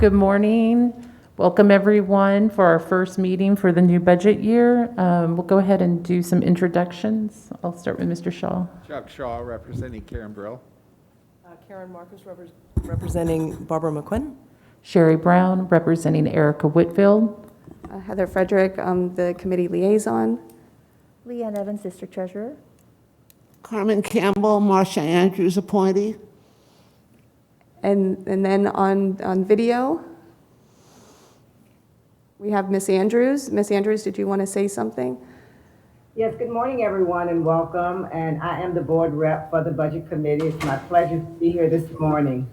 Good morning. Welcome everyone for our first meeting for the new budget year. We'll go ahead and do some introductions. I'll start with Mr. Shaw. Chuck Shaw, representing Karen Brill. Karen Marcus, representing Barbara McQuinn. Sherry Brown, representing Erica Whitfield. Heather Frederick, the committee liaison. Leanne Evans, District Treasurer. Carmen Campbell, Marsha Andrews appointee. And then on video, we have Miss Andrews. Miss Andrews, did you want to say something? Yes, good morning, everyone, and welcome. And I am the board rep for the Budget Committee. It's my pleasure to be here this morning.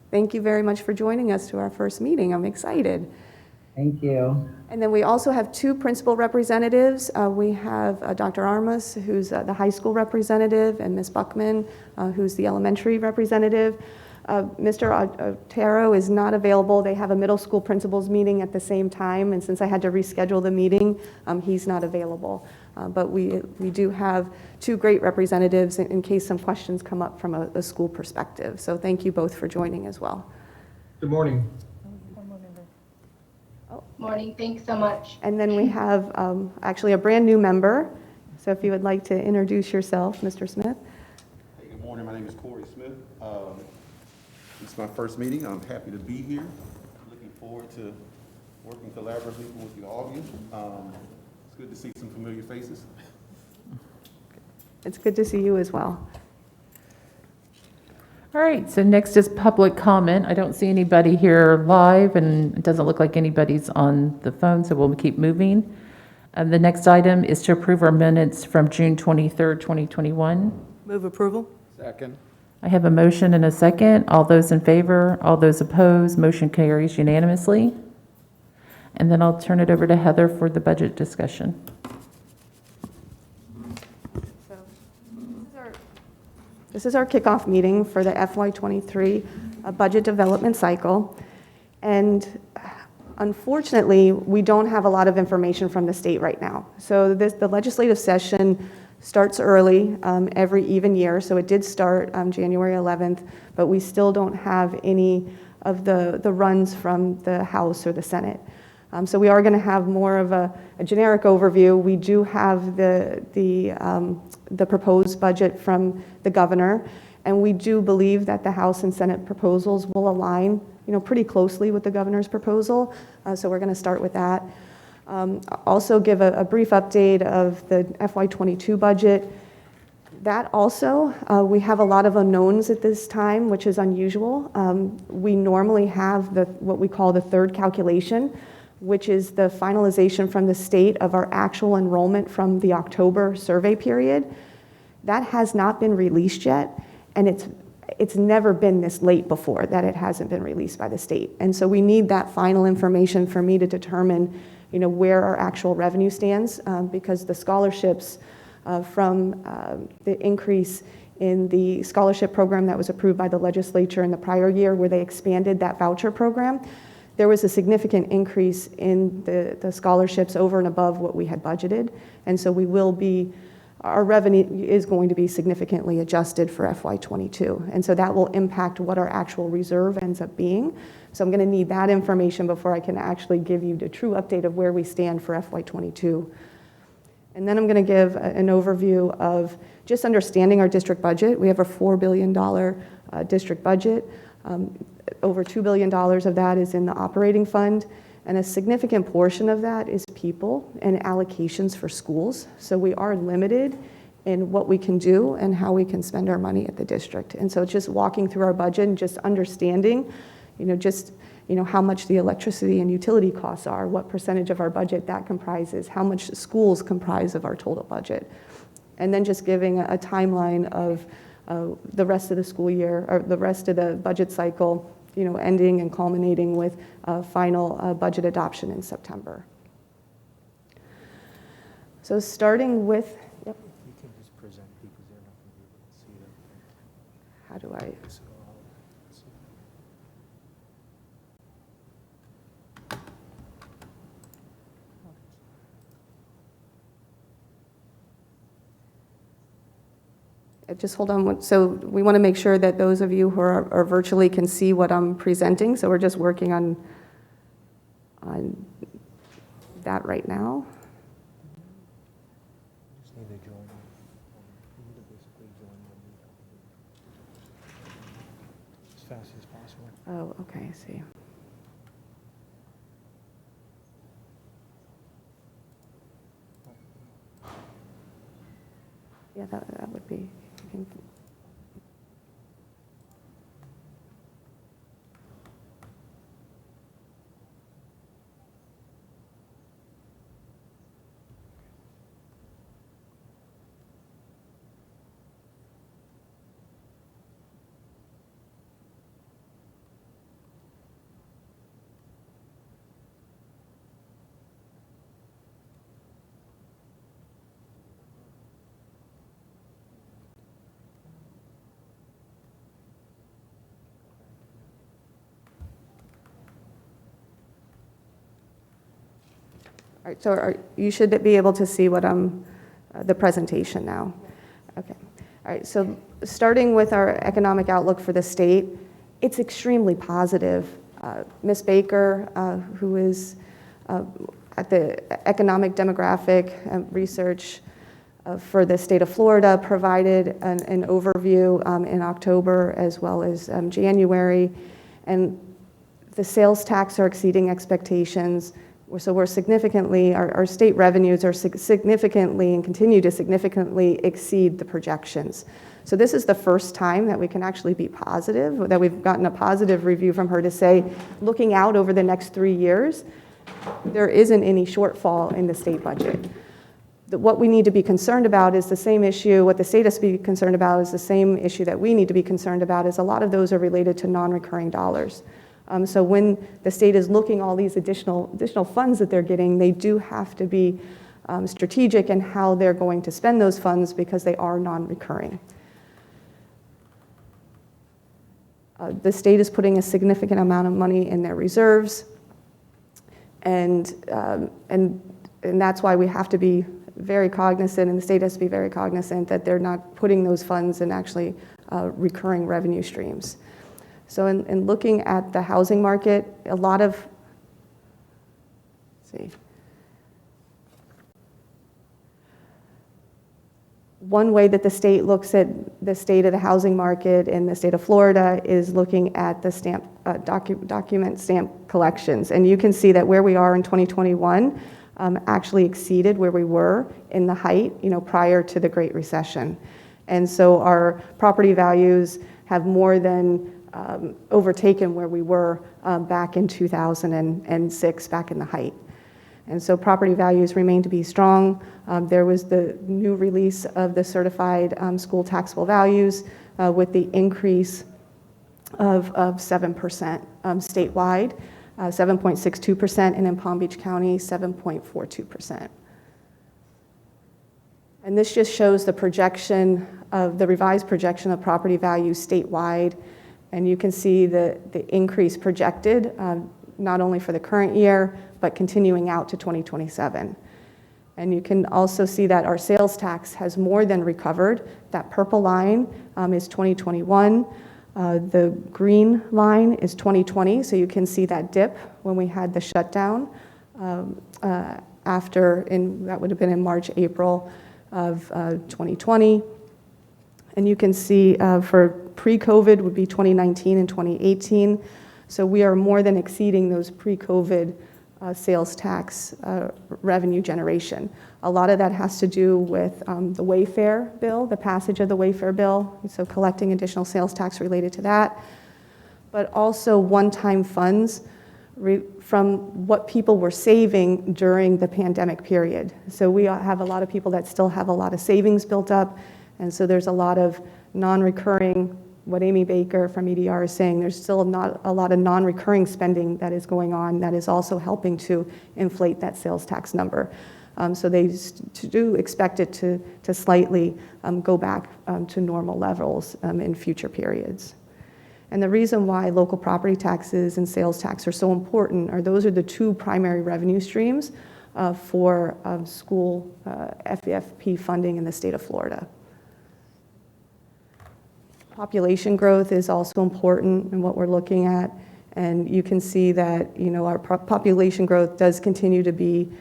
Thank you very much for joining us to our first meeting. I'm excited. Thank you. And then we also have two principal representatives. We have Dr. Armas, who's the high school representative, and Ms. Buckman, who's the elementary representative. Mr. Otero is not available. They have a middle school principals meeting at the same time, and since I had to reschedule the meeting, he's not available. But we do have two great representatives in case some questions come up from a school perspective. So thank you both for joining as well. Good morning. Morning, thanks so much. And then we have actually a brand new member. So if you would like to introduce yourself, Mr. Smith. Hey, good morning. My name is Corey Smith. It's my first meeting. I'm happy to be here. Looking forward to working collaboratively with you all of you. It's good to see some familiar faces. It's good to see you as well. All right, so next is public comment. I don't see anybody here live, and it doesn't look like anybody's on the phone, so we'll keep moving. The next item is to approve our minutes from June 23rd, 2021. Move approval. Second. I have a motion and a second. All those in favor, all those opposed, motion carries unanimously. And then I'll turn it over to Heather for the budget discussion. This is our kickoff meeting for the FY23 budget development cycle. And unfortunately, we don't have a lot of information from the state right now. So the legislative session starts early every even year. So it did start January 11th, but we still don't have any of the runs from the House or the Senate. So we are going to have more of a generic overview. We do have the proposed budget from the governor, and we do believe that the House and Senate proposals will align, pretty closely with the governor's proposal. So we're going to start with that. Also give a brief update of the FY22 budget. That also, we have a lot of unknowns at this time, which is unusual. We normally have what we call the third calculation, which is the finalization from the state of our actual enrollment from the October survey period. That has not been released yet, and it's never been this late before that it hasn't been released by the state. And so we need that final information for me to determine, where our actual revenue stands, because the scholarships from the increase in the scholarship program that was approved by the legislature in the prior year, where they expanded that voucher program, there was a significant increase in the scholarships over and above what we had budgeted. And so our revenue is going to be significantly adjusted for FY22. And so that will impact what our actual reserve ends up being. So I'm going to need that information before I can actually give you the true update of where we stand for FY22. And then I'm going to give an overview of just understanding our district budget. We have a $4 billion district budget. Over $2 billion of that is in the operating fund, and a significant portion of that is people and allocations for schools. So we are limited in what we can do and how we can spend our money at the district. And so it's just walking through our budget and just understanding, how much the electricity and utility costs are, what percentage of our budget that comprises, how much schools comprise of our total budget. And then just giving a timeline of the rest of the school year, or the rest of the budget cycle, ending and culminating with final budget adoption in September. So starting with, yep. You can just present because they're not going to be able to see it. How do I? Just hold on. So we want to make sure that those of you who are virtually can see what I'm presenting. So we're just working on that right now. Just need to join. You need to basically join the meeting as fast as possible. Oh, okay, I see. Yeah, that would be. You can- All right, so you should be able to see what the presentation now. Okay. All right, so starting with our economic outlook for the state, it's extremely positive. Ms. Baker, who is at the Economic Demographic Research for the state of Florida, provided an overview in October as well as January, and the sales tax are exceeding expectations. So we're significantly, our state revenues are significantly and continue to significantly exceed the projections. So this is the first time that we can actually be positive, that we've gotten a positive review from her to say, looking out over the next 3 years, there isn't any shortfall in the state budget. What we need to be concerned about is the same issue, what the state has to be concerned about is the same issue that we need to be concerned about, is a lot of those are related to non-recurring dollars. So when the state is looking all these additional funds that they're getting, they do have to be strategic in how they're going to spend those funds because they are non-recurring. The state is putting a significant amount of money in their reserves, and that's why we have to be very cognizant, and the state has to be very cognizant that they're not putting those funds in actually recurring revenue streams. So in looking at the housing market, a lot of, let's see. One way that the state looks at the state of the housing market in the state of Florida is looking at the stamp, document stamp collections. And you can see that where we are in 2021 actually exceeded where we were in the height, prior to the Great Recession. And so our property values have more than overtaken where we were back in 2006, back in the height. And so property values remain to be strong. There was the new release of the certified school taxable values with the increase of 7% statewide, 7.62%, and in Palm Beach County, 7.42%. And this just shows the projection of the revised projection of property values statewide. And you can see the increase projected, not only for the current year, but continuing out to 2027. And you can also see that our sales tax has more than recovered. That purple line is 2021. The green line is 2020. So you can see that dip when we had the shutdown that would have been in March, April of 2020. And you can see for pre-COVID would be 2019 and 2018. So we are more than exceeding those pre-COVID sales tax revenue generation. A lot of that has to do with the Wayfair bill, the passage of the Wayfair bill, so collecting additional sales tax related to that, but also one-time funds from what people were saving during the pandemic period. So we have a lot of people that still have a lot of savings built up, and so there's a lot of non-recurring, what Amy Baker from EDR is saying, there's still not a lot of non-recurring spending that is going on that is also helping to inflate that sales tax number. So they do expect it to slightly go back to normal levels in future periods. And the reason why local property taxes and sales tax are so important are those are the two primary revenue streams for school FEFP funding in the state of Florida. Population growth is also important in what we're looking at, and you can see that, you know, our population growth does continue to be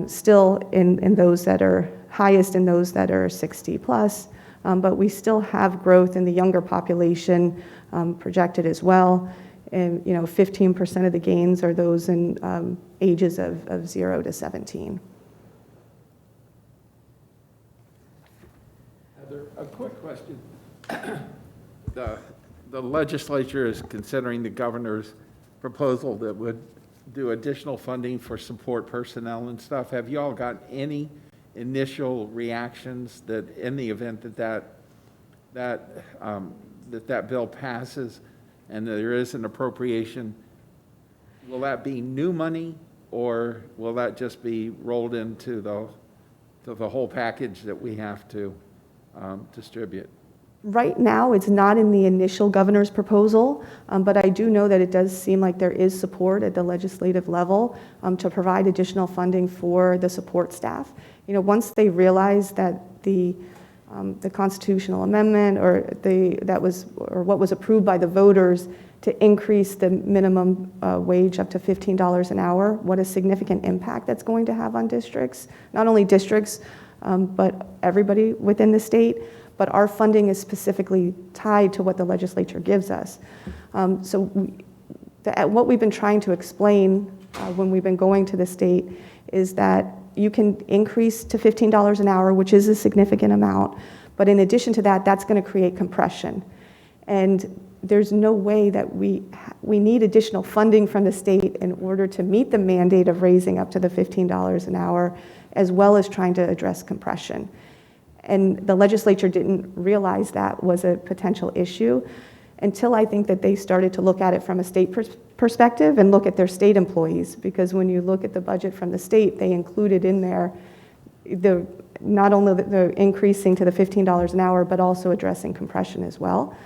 still in those that are highest in those that are 60 plus, but we still have growth in the younger population projected as well. And, you know, 15% of the gains are those in ages of 0 to 17. Heather, a quick question. The legislature is considering the governor's proposal that would do additional funding for support personnel and stuff. Have you all got any initial reactions that in the event that bill passes and there is an appropriation, will that be new money or will that just be rolled into the whole package that we have to distribute? Right now, it's not in the initial governor's proposal, but I do know that it does seem like there is support at the legislative level to provide additional funding for the support staff. You know, once they realize that the constitutional amendment or what was approved by the voters to increase the minimum wage up to $15 an hour, what a significant impact that's going to have on districts, not only districts, but everybody within the state. But our funding is specifically tied to what the legislature gives us. What we've been trying to explain when we've been going to the state is that you can increase to $15 an hour, which is a significant amount, but in addition to that, that's going to create compression. And there's no way that we need additional funding from the state in order to meet the mandate of raising up to the $15 an hour, as well as trying to address compression. And the legislature didn't realize that was a potential issue until I think that they started to look at it from a state perspective and look at their state employees. Because when you look at the budget from the state, they included in there not only the increasing to the $15 an hour, but also addressing compression as well.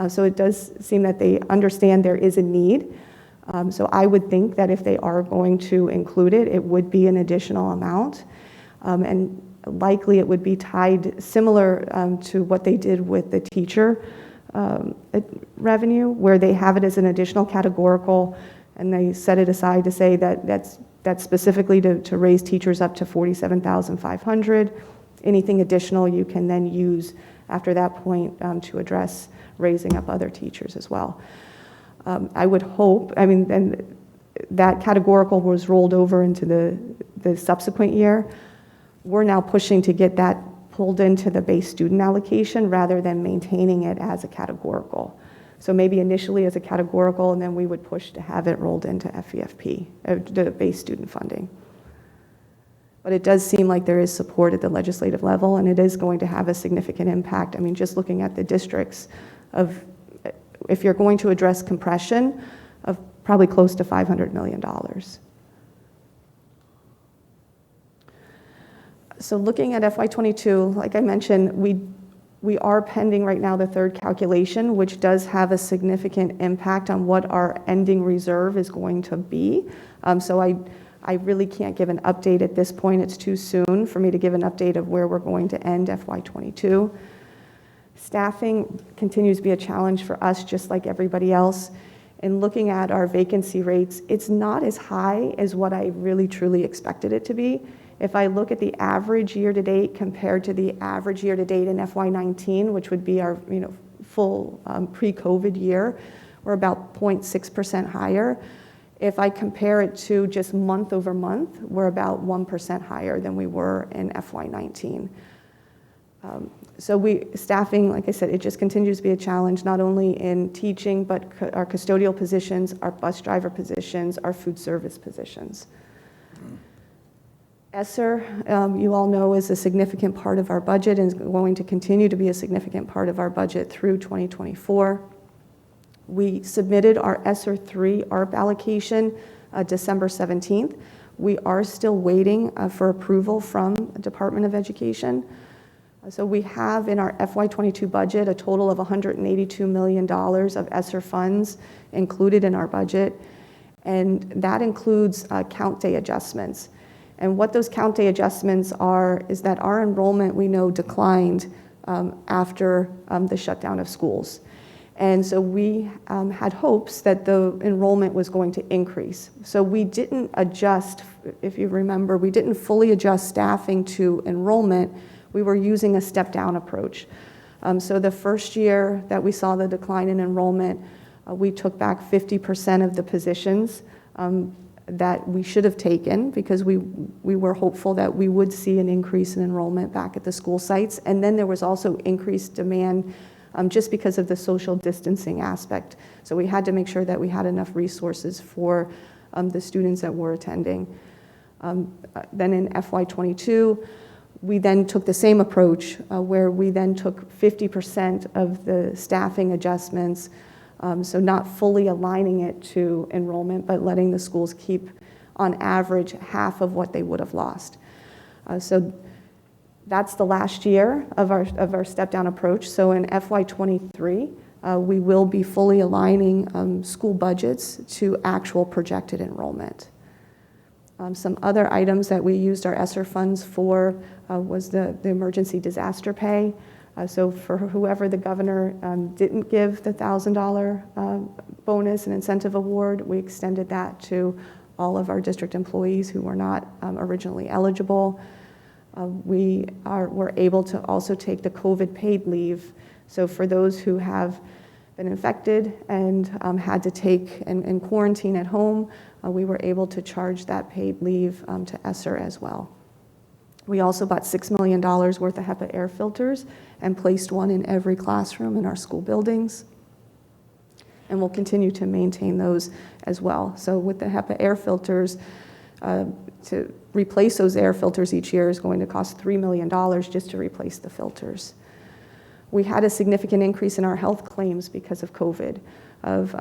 So it does seem that they understand there is a need. So I would think that if they are going to include it, it would be an additional amount. And likely it would be tied similar to what they did with the teacher revenue, where they have it as an additional categorical and they set it aside to say that that's specifically to raise teachers up to $47,500. Anything additional you can then use after that point to address raising up other teachers as well. I would hope, I mean, and that categorical was rolled over into the subsequent year. We're now pushing to get that pulled into the base student allocation rather than maintaining it as a categorical. So maybe initially as a categorical, and then we would push to have it rolled into FEFP, the base student funding. But it does seem like there is support at the legislative level, and it is going to have a significant impact. I mean, just looking at the districts of, if you're going to address compression, of probably close to $500 million. So looking at FY22, like I mentioned, we are pending right now the third calculation, which does have a significant impact on what our ending reserve is going to be. So I really can't give an update at this point. It's too soon for me to give an update of where we're going to end FY22. Staffing continues to be a challenge for us, just like everybody else. And looking at our vacancy rates, it's not as high as what I really truly expected it to be. If I look at the average year-to-date compared to the average year-to-date in FY19, which would be our full pre-COVID year, we're about 0.6% higher. If I compare it to just month over month, we're about 1% higher than we were in FY19. So staffing, like I said, it just continues to be a challenge, not only in teaching, but our custodial positions, our bus driver positions, our food service positions. ESSER, you all know, is a significant part of our budget and is going to continue to be a significant part of our budget through 2024. We submitted our SR3 ARP allocation December 17th. We are still waiting for approval from the Department of Education. So we have in our FY22 budget a total of $182 million of ESSER funds included in our budget, and that includes count day adjustments. And what those count day adjustments are is that our enrollment, we know, declined after the shutdown of schools. And so we had hopes that the enrollment was going to increase. So we didn't adjust, if you remember, we didn't fully adjust staffing to enrollment. We were using a step-down approach. So the first year that we saw the decline in enrollment, we took back 50% of the positions that we should have taken because we were hopeful that we would see an increase in enrollment back at the school sites. And then there was also increased demand just because of the social distancing aspect. So we had to make sure that we had enough resources for the students that were attending. Then in FY22, we then took the same approach where we then took 50% of the staffing adjustments, so not fully aligning it to enrollment, but letting the schools keep, on average, half of what they would have lost. So that's the last year of our step-down approach. So in FY23, we will be fully aligning school budgets to actual projected enrollment. Some other items that we used our ESSER funds for was the emergency disaster pay. So for whoever the governor didn't give the $1,000 bonus and incentive award, we extended that to all of our district employees who were not originally eligible. We were able to also take the COVID paid leave. So for those who have been infected and had to take and quarantine at home, we were able to charge that paid leave to ESSER as well. We also bought $6 million worth of HEPA air filters and placed one in every classroom in our school buildings. And we'll continue to maintain those as well. So with the HEPA air filters, to replace those air filters each year is going to cost $3 million just to replace the filters. We had a significant increase in our health claims because of COVID of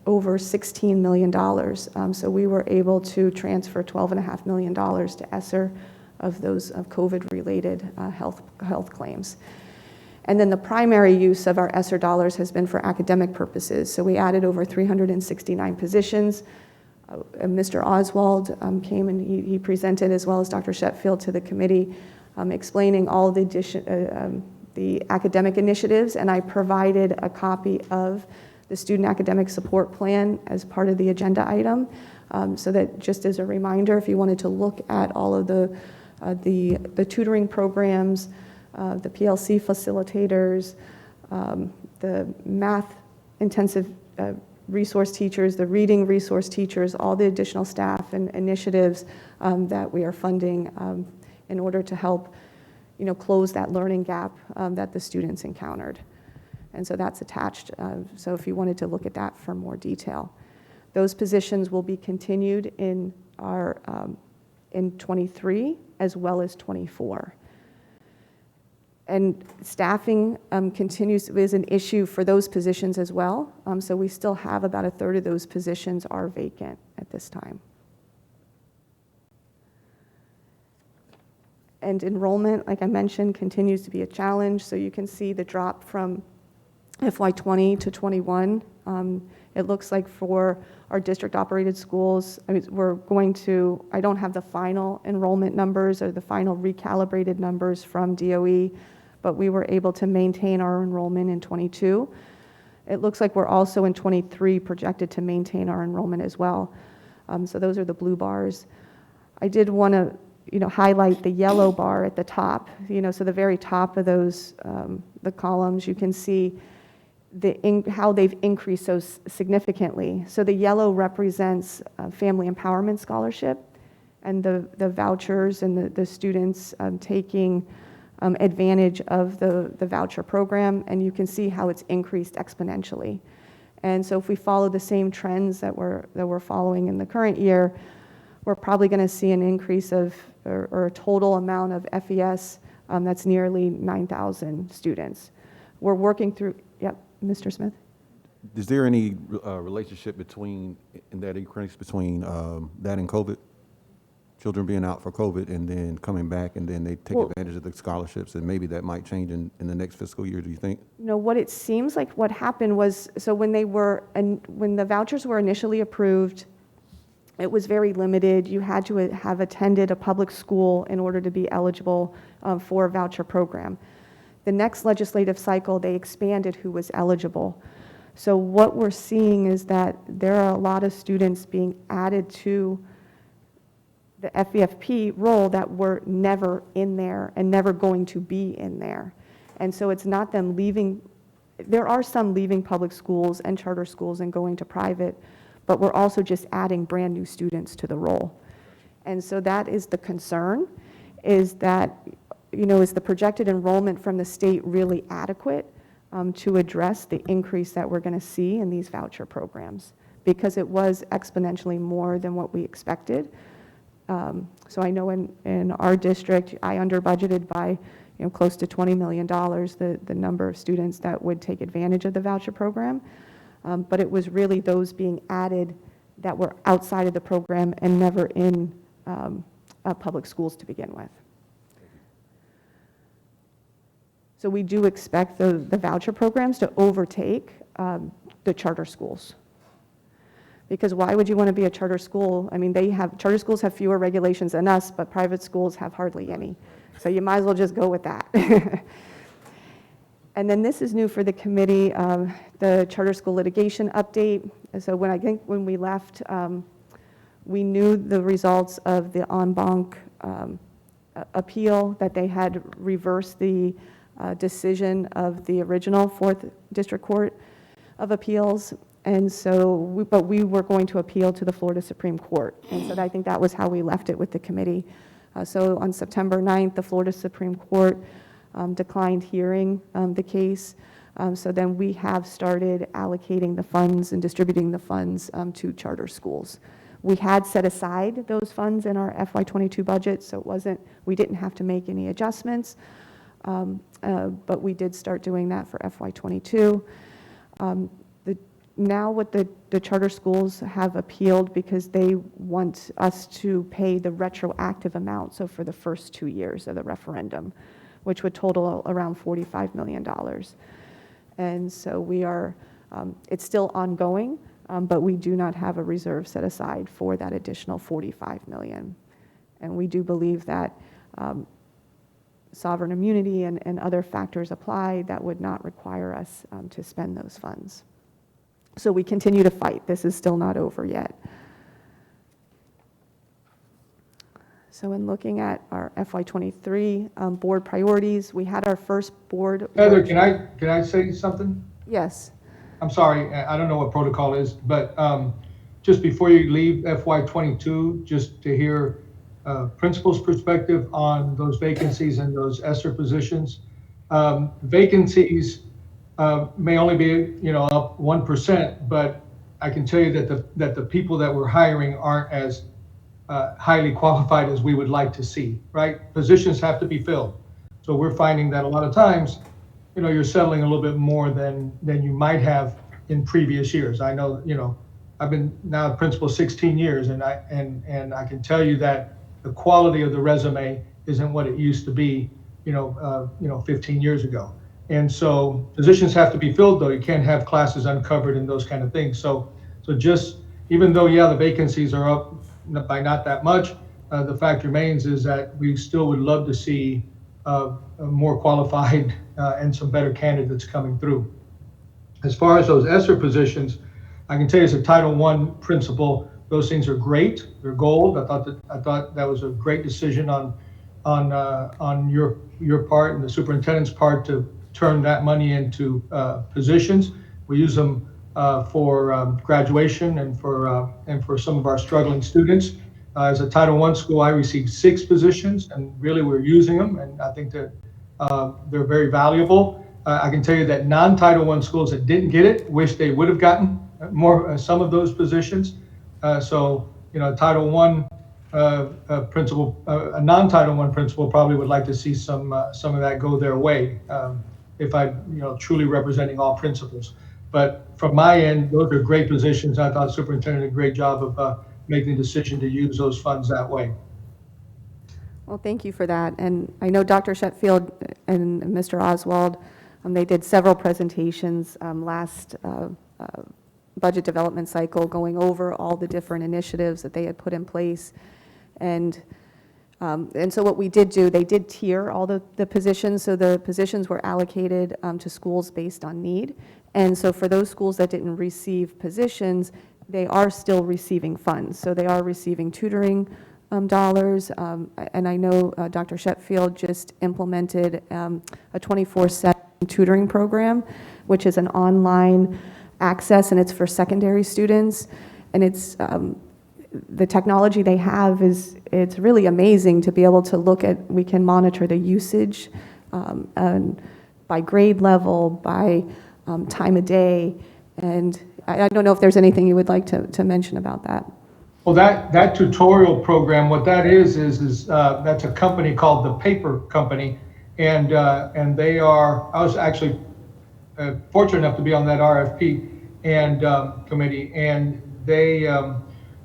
over $16 million. So we were able to transfer $12.5 million to ESSER of those COVID-related health claims. And then the primary use of our ESSER dollars has been for academic purposes. So we added over 369 positions. Mr. Oswald came and he presented, as well as Dr. Sheffield, to the committee, explaining all the academic initiatives, and I provided a copy of the student academic support plan as part of the agenda item, so that just as a reminder, if you wanted to look at all of the tutoring programs, the PLC facilitators, the math intensive resource teachers, the reading resource teachers, all the additional staff and initiatives that we are funding in order to help close that learning gap that the students encountered. And so that's attached, so if you wanted to look at that for more detail. Those positions will be continued in our in 23 as well as 24. And staffing is an issue for those positions as well. So we still have about a third of those positions are vacant at this time. And enrollment, like I mentioned, continues to be a challenge. So you can see the drop from FY20 to 21. It looks like for our district-operated schools, I don't have the final enrollment numbers or the final recalibrated numbers from DOE, but we were able to maintain our enrollment in 22. It looks like we're also in 23 projected to maintain our enrollment as well. So those are the blue bars. I did want to highlight the yellow bar at the top, so the very top of those, the columns, you can see how they've increased so significantly. So the yellow represents family empowerment scholarship, and the vouchers and the students taking advantage of the voucher program, and you can see how it's increased exponentially. And so if we follow the same trends that we're following in the current year, we're probably going to see an increase of, or a total amount of FES that's nearly 9,000 students. We're working through, yep, Mr. Smith? Is there any relationship between that increase between that and COVID? Children being out for COVID and then coming back, and then they take advantage of the scholarships, and maybe that might change in the next fiscal year, do you think? What it seems like what happened was, so when the vouchers were initially approved, it was very limited. You had to have attended a public school in order to be eligible for a voucher program. The next legislative cycle, they expanded who was eligible. So what we're seeing is that there are a lot of students being added to the FEFP role that were never in there and never going to be in there. And so it's not them leaving. There are some leaving public schools and charter schools and going to private, but we're also just adding brand new students to the role. And so that is the concern, is that, is the projected enrollment from the state really adequate to address the increase that we're going to see in these voucher programs? Because it was exponentially more than what we expected. So I know in our district, I under budgeted by close to $20 million, the number of students that would take advantage of the voucher program. But it was really those being added that were outside of the program and never in public schools to begin with. So we do expect the voucher programs to overtake the charter schools. Because why would you want to be a charter school? I mean, charter schools have fewer regulations than us, but private schools have hardly any. So you might as well just go with that. And then this is new for the committee, the charter school litigation update. So when we left, we knew the results of the en banc appeal, that they had reversed the decision of the original 4th District Court of Appeals. And so, but we were going to appeal to the Florida Supreme Court. And so I think that was how we left it with the committee. So on September 9th, the Florida Supreme Court declined hearing the case. So then we have started allocating the funds and distributing the funds to charter schools. We had set aside those funds in our FY22 budget, so we didn't have to make any adjustments. But we did start doing that for FY22. Now what the charter schools have appealed, because they want us to pay the retroactive amount, so for the first 2 years of the referendum, which would total around $45 million. And so we are, it's still ongoing, but we do not have a reserve set aside for that additional $45 million. And we do believe that sovereign immunity and other factors apply that would not require us to spend those funds. So we continue to fight. This is still not over yet. So in looking at our FY23 board priorities, we had our first board. Heather, can I say something? Yes. I'm sorry, I don't know what protocol is, but just before you leave FY22, just to hear principal's perspective on those vacancies and those ESSER positions. Vacancies may only be, up 1%, but I can tell you that the people that we're hiring aren't as highly qualified as we would like to see, right? Positions have to be filled. So we're finding that a lot of times, you're settling a little bit more than you might have in previous years. I know, I've been now principal 16 years, and I can tell you that the quality of the resume isn't what it used to be, 15 years ago. And so positions have to be filled, though. You can't have classes uncovered and those kind of things. So just, even though, the vacancies are up by not that much, the fact remains is that we still would love to see more qualified and some better candidates coming through. As far as those ESSER positions, I can tell you as a Title I principal, those things are great. They're gold. I thought that was a great decision on your part and the superintendent's part to turn that money into positions. We use them for graduation and for some of our struggling students. As a Title I school, I received 6 positions, and really we're using them, and I think that they're very valuable. I can tell you that non-Title I schools that didn't get it wish they would have gotten more some of those positions. So Title I principal, a non-Title I principal probably would like to see some of that go their way. If I, truly representing all principals. But from my end, those are great positions. I thought superintendent did a great job of making the decision to use those funds that way. Well, thank you for that. And I know Dr. Sheffield and Mr. Oswald, they did several presentations last budget development cycle, going over all the different initiatives that they had put in place. And And so what we did do, they did tier all the positions, so the positions were allocated to schools based on need. And so for those schools that didn't receive positions, they are still receiving funds. So they are receiving tutoring dollars. And I know Dr. Sheffield just implemented a 24/7 tutoring program, which is an online access, and it's for secondary students. And it's the technology they have it's really amazing to be able to look at, we can monitor the usage and by grade level, by time of day, and I don't know if there's anything you would like to mention about that. Well, that tutorial program, what that is that's a company called the Paper Company, and they are, I was actually fortunate enough to be on that RFP and committee, and they,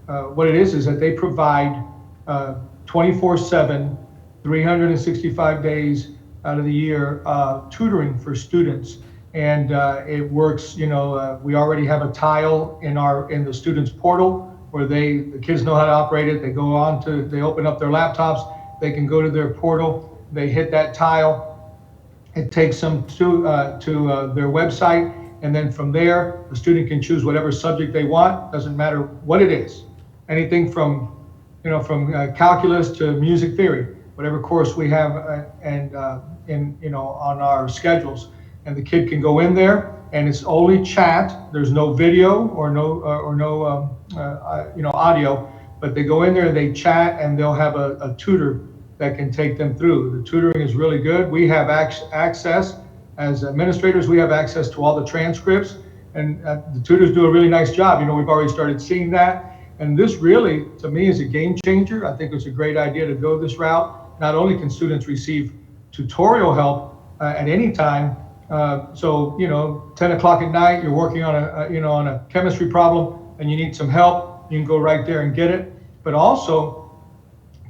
what it is that they provide 24/7, 365 days out of the year tutoring for students. And it works, we already have a tile in the students' portal where the kids know how to operate it. They go on they open up their laptops, they can go to their portal, they hit that tile, it takes them to their website, and then from there, the student can choose whatever subject they want, doesn't matter what it is. Anything from calculus to music theory, whatever course we have on our schedules. And the kid can go in there, and it's only chat. There's no video or no audio, but they go in there, they chat, and they'll have a tutor that can take them through. The tutoring is really good. We have access as administrators. We have access to all the transcripts, and the tutors do a really nice job. We've already started seeing that, and this really, to me, is a game changer. I think it's a great idea to go this route. Not only can students receive tutorial help at any time. So 10 o'clock at night, you're working on a chemistry problem and you need some help, you can go right there and get it. But also,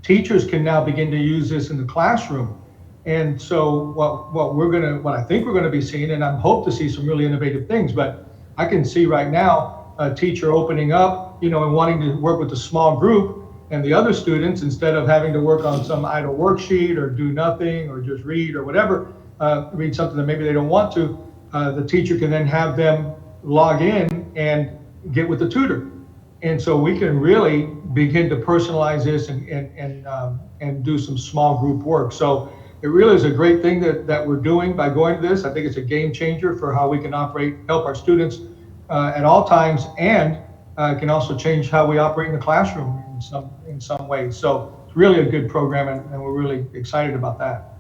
teachers can now begin to use this in the classroom. And so what I think we're gonna be seeing, and I hope to see some really innovative things, but I can see right now a teacher opening up, and wanting to work with a small group, and the other students, instead of having to work on some idle worksheet or do nothing or just read or whatever, read something that maybe they don't want to, the teacher can then have them log in and get with the tutor. And so we can really begin to personalize this and do some small group work. So it really is a great thing that we're doing by going to this. I think it's a game changer for how we can help our students at all times, and can also change how we operate in the classroom in some ways. So it's really a good program, and we're really excited about that.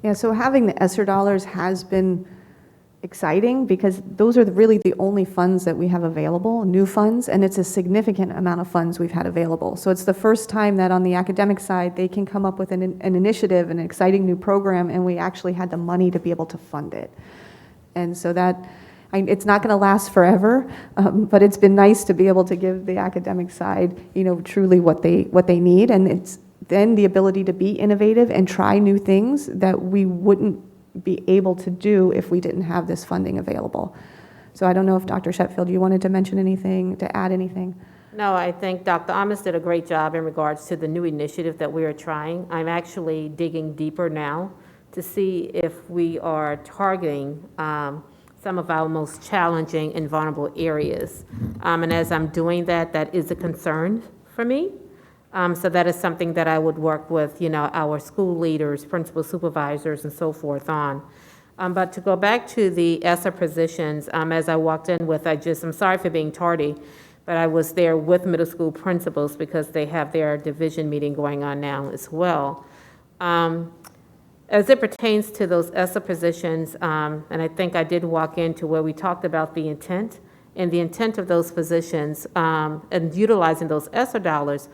Yeah, so having the ESSER dollars has been exciting because those are really the only funds that we have available, new funds, and it's a significant amount of funds we've had available. So it's the first time that on the academic side, they can come up with an initiative, an exciting new program, and we actually had the money to be able to fund it. And so it's not going to last forever, but it's been nice to be able to give the academic side, truly what they need, and it's then the ability to be innovative and try new things that we wouldn't be able to do if we didn't have this funding available. So I don't know if Dr. Sheffield, you wanted to mention anything, to add anything? No, I think Dr. Amos did a great job in regards to the new initiative that we are trying. I'm actually digging deeper now to see if we are targeting some of our most challenging and vulnerable areas. And as I'm doing that, that is a concern for me. So that is something that I would work with, our school leaders, principal supervisors, and so forth on. But to go back to the ESSER positions, as I walked in with, I'm sorry for being tardy, but I was there with middle school principals because they have their division meeting going on now as well. As it pertains to those ESSER positions, and I think I did walk into where we talked about the intent, and the intent of those positions and utilizing those ESSER dollars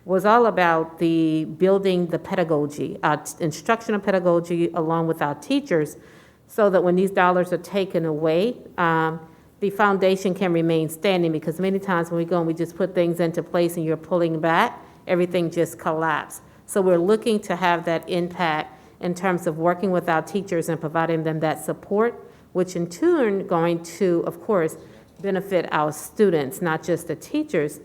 was all about the building the pedagogy, instructional pedagogy along with our teachers, so that when these dollars are taken away, the foundation can remain standing, because many times when we go and we just put things into place and you're pulling back, everything just collapses. So we're looking to have that impact in terms of working with our teachers and providing them that support, which in turn going to, of course, benefit our students, not just the teachers.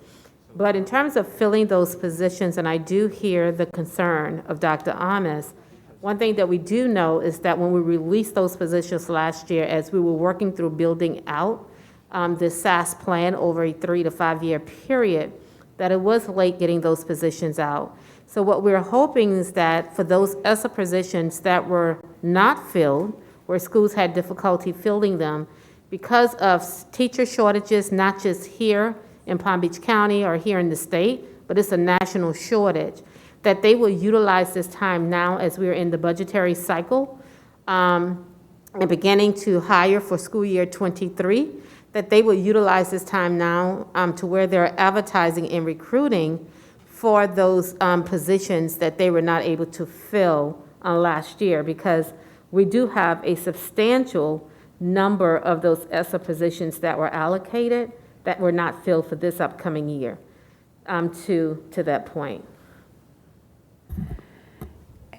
But in terms of filling those positions, and I do hear the concern of Dr. Amos, one thing that we do know is that when we released those positions last year, as we were working through building out the SAS plan over a 3 to 5 year period, that it was late getting those positions out. So what we're hoping is that for those ESSA positions that were not filled, where schools had difficulty filling them, because of teacher shortages, not just here in Palm Beach County or here in the state, but it's a national shortage, that they will utilize this time now as we're in the budgetary cycle and beginning to hire for school year 23, that they will utilize this time now to where they're advertising and recruiting for those positions that they were not able to fill last year, because we do have a substantial number of those ESSA positions that were allocated that were not filled for this upcoming year to that point.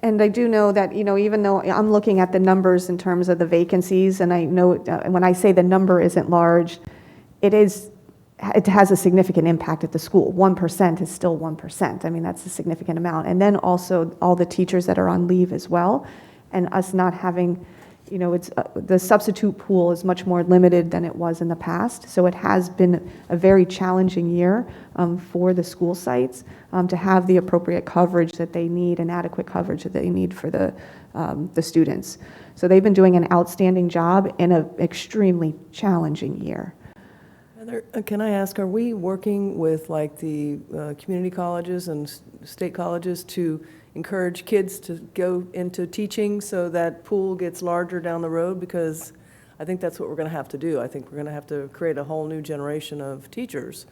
And I do know that, even though I'm looking at the numbers in terms of the vacancies, and I know when I say the number isn't large, it has a significant impact at the school. 1% is still 1%. I mean, that's a significant amount. And then also all the teachers that are on leave as well, and us not having, it's the substitute pool is much more limited than it was in the past. So it has been a very challenging year for the school sites to have the appropriate coverage that they need and adequate coverage that they need for the students. So they've been doing an outstanding job in an extremely challenging year. Heather, can I ask, are we working with like the community colleges and state colleges to encourage kids to go into teaching so that pool gets larger down the road? Because I think that's what we're going to have to do. I think we're going to have to create a whole new generation of teachers.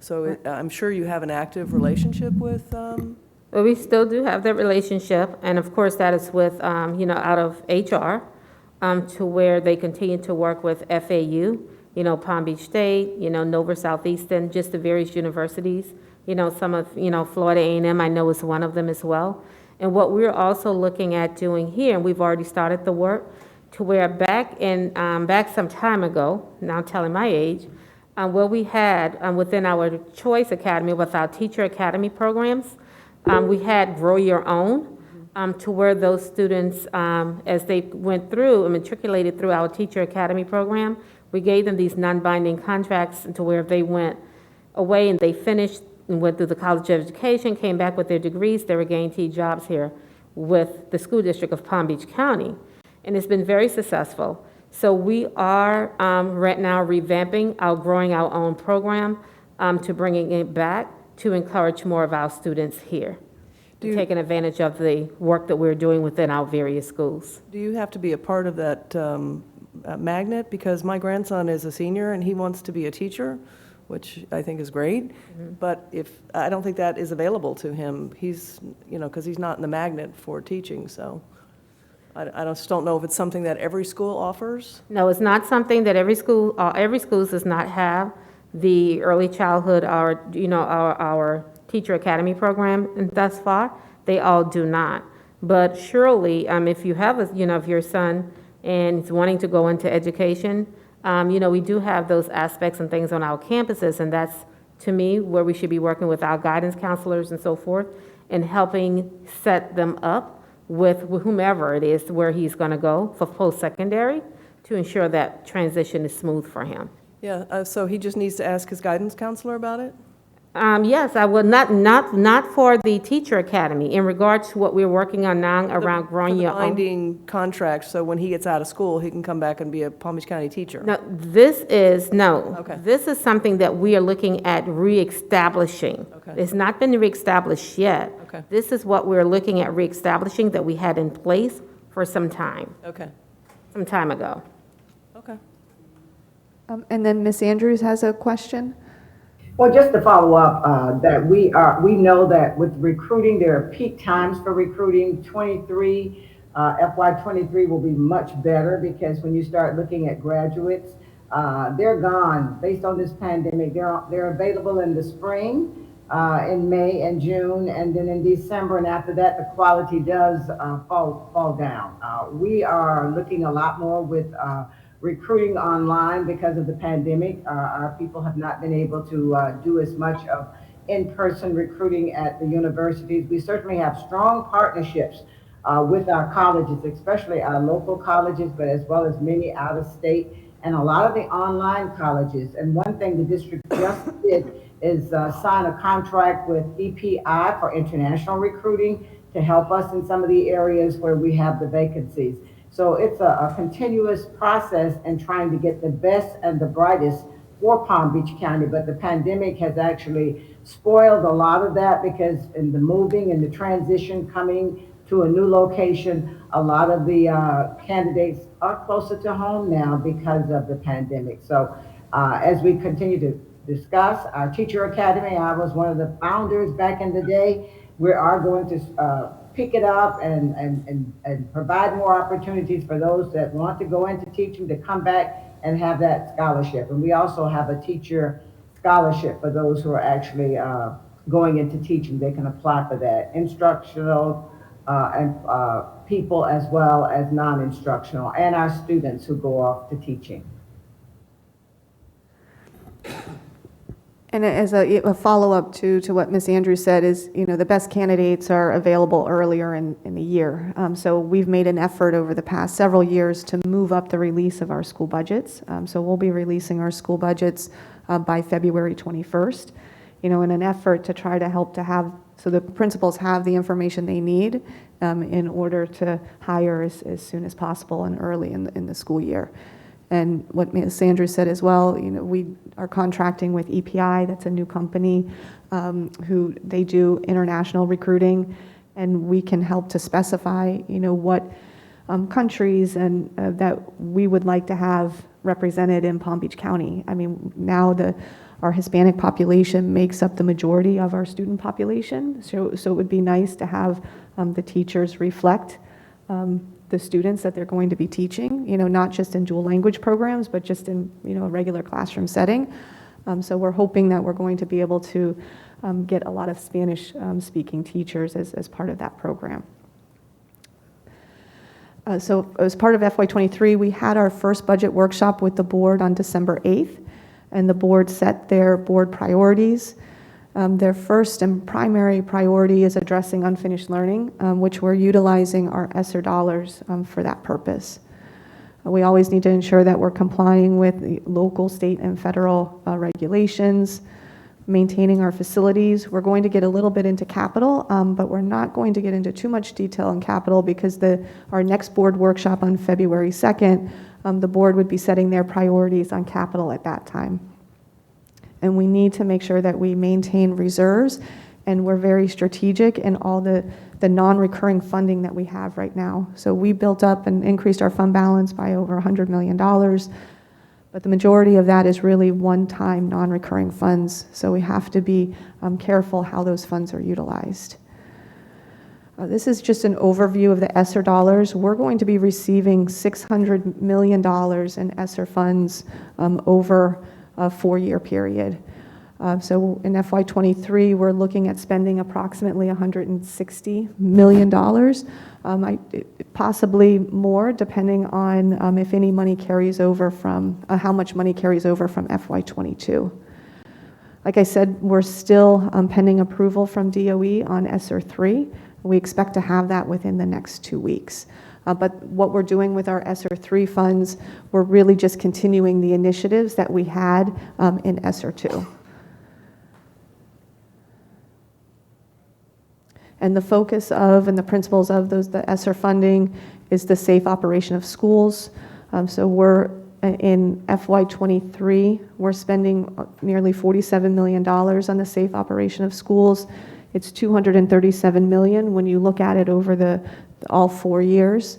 So I'm sure you have an active relationship with Well, we still do have that relationship, and of course that is with, out of HR, to where they continue to work with FAU, Palm Beach State, Nova Southeastern, just the various universities. Some of, Florida A&M, I know is one of them as well. And what we're also looking at doing here, and we've already started the work, to where back some time ago, now I'm telling my age, where we had within our Choice Academy, with our Teacher Academy programs, we had Grow Your Own, to where those students, as they went through and matriculated through our Teacher Academy program, we gave them these non-binding contracts to where if they went away and they finished and went through the College of Education, came back with their degrees, they were guaranteed jobs here with the school district of Palm Beach County. And it's been very successful. So we are right now revamping growing our own program to bringing it back to encourage more of our students here, taking advantage of the work that we're doing within our various schools. Do you have to be a part of that magnet? Because my grandson is a senior and he wants to be a teacher, which I think is great. But I don't think that is available to him. He's, because he's not in the magnet for teaching. So I just don't know if it's something that every school offers. No, it's not something that every school does not have the early childhood or, our Teacher Academy program, and thus far, they all do not. But surely, if you have if your son and is wanting to go into education, we do have those aspects and things on our campuses, and that's, to me, where we should be working with our guidance counselors and so forth, and helping set them up with whomever it is where he's going to go for post-secondary to ensure that transition is smooth for him. Yeah, so he just needs to ask his guidance counselor about it? Yes, I would not for the Teacher Academy. In regards to what we're working on now around growing your own. Binding contract, so when he gets out of school, he can come back and be a Palm Beach County teacher. No, this is Okay. This is something that we are looking at reestablishing. Okay. It's not been reestablished yet. Okay. This is what we're looking at reestablishing that we had in place for some time. Okay. Some time ago. Okay. And then Ms. Andrews has a question. Well, just to follow up, that we know that with recruiting, there are peak times for recruiting. FY23 will be much better, because when you start looking at graduates, they're gone based on this pandemic. They're available in the spring, in May and June, and then in December, and after that, the quality does fall down. We are looking a lot more with recruiting online because of the pandemic. Our people have not been able to do as much of in-person recruiting at the universities. We certainly have strong partnerships with our colleges, especially our local colleges, but as well as many out of state and a lot of the online colleges. And one thing the district just did is sign a contract with EPI for international recruiting to help us in some of the areas where we have the vacancies. So it's a continuous process in trying to get the best and the brightest for Palm Beach County, but the pandemic has actually spoiled a lot of that because in the moving and the transition coming to a new location, a lot of the candidates are closer to home now because of the pandemic. So as we continue to discuss our teacher academy, I was one of the founders back in the day. We are going to pick it up and provide more opportunities for those that want to go into teaching to come back and have that scholarship. And we also have a teacher scholarship for those who are actually going into teaching. They can apply for that. Instructional and people as well as non-instructional, and our students who go off to teaching. And as a follow-up to what Ms. Andrews said is, the best candidates are available earlier in the year. So we've made an effort over the past several years to move up the release of our school budgets. So we'll be releasing our school budgets by February 21st, in an effort to try to help to have, so the principals have the information they need in order to hire as soon as possible and early in the school year. And what Ms. Andrews said as well, we are contracting with EPI, that's a new company, who they do international recruiting, and we can help to specify, what countries and that we would like to have represented in Palm Beach County. I mean, now our Hispanic population makes up the majority of our student population, so it would be nice to have the teachers reflect the students that they're going to be teaching, not just in dual language programs, but just in, a regular classroom setting. So we're hoping that we're going to be able to get a lot of Spanish speaking teachers as part of that program. So as part of FY23, we had our first budget workshop with the board on December 8th, and the board set their board priorities. Their first and primary priority is addressing unfinished learning, which we're utilizing our ESSER dollars for that purpose. We always need to ensure that we're complying with the local, state, and federal regulations, maintaining our facilities. We're going to get a little bit into capital, but we're not going to get into too much detail in capital because our next board workshop on February 2nd, the board would be setting their priorities on capital at that time. And we need to make sure that we maintain reserves, and we're very strategic in all the non-recurring funding that we have right now. So we built up and increased our fund balance by over $100 million, but the majority of that is really one-time non-recurring funds. So we have to be careful how those funds are utilized. This is just an overview of the ESSER dollars. We're going to be receiving $600 million in ESSER funds over a 4-year period. So in FY23, we're looking at spending approximately $160 million, possibly more depending on if any money carries over from, how much money carries over from FY22. Like I said, we're still pending approval from DOE on SR3. We expect to have that within the next 2 weeks. But what we're doing with our SR3 funds, we're really just continuing the initiatives that we had in SR2. And the focus of and the principles of the ESSER funding is the safe operation of schools. So we're in FY23, we're spending nearly $47 million on the safe operation of schools. It's $237 million when you look at it over all 4 years.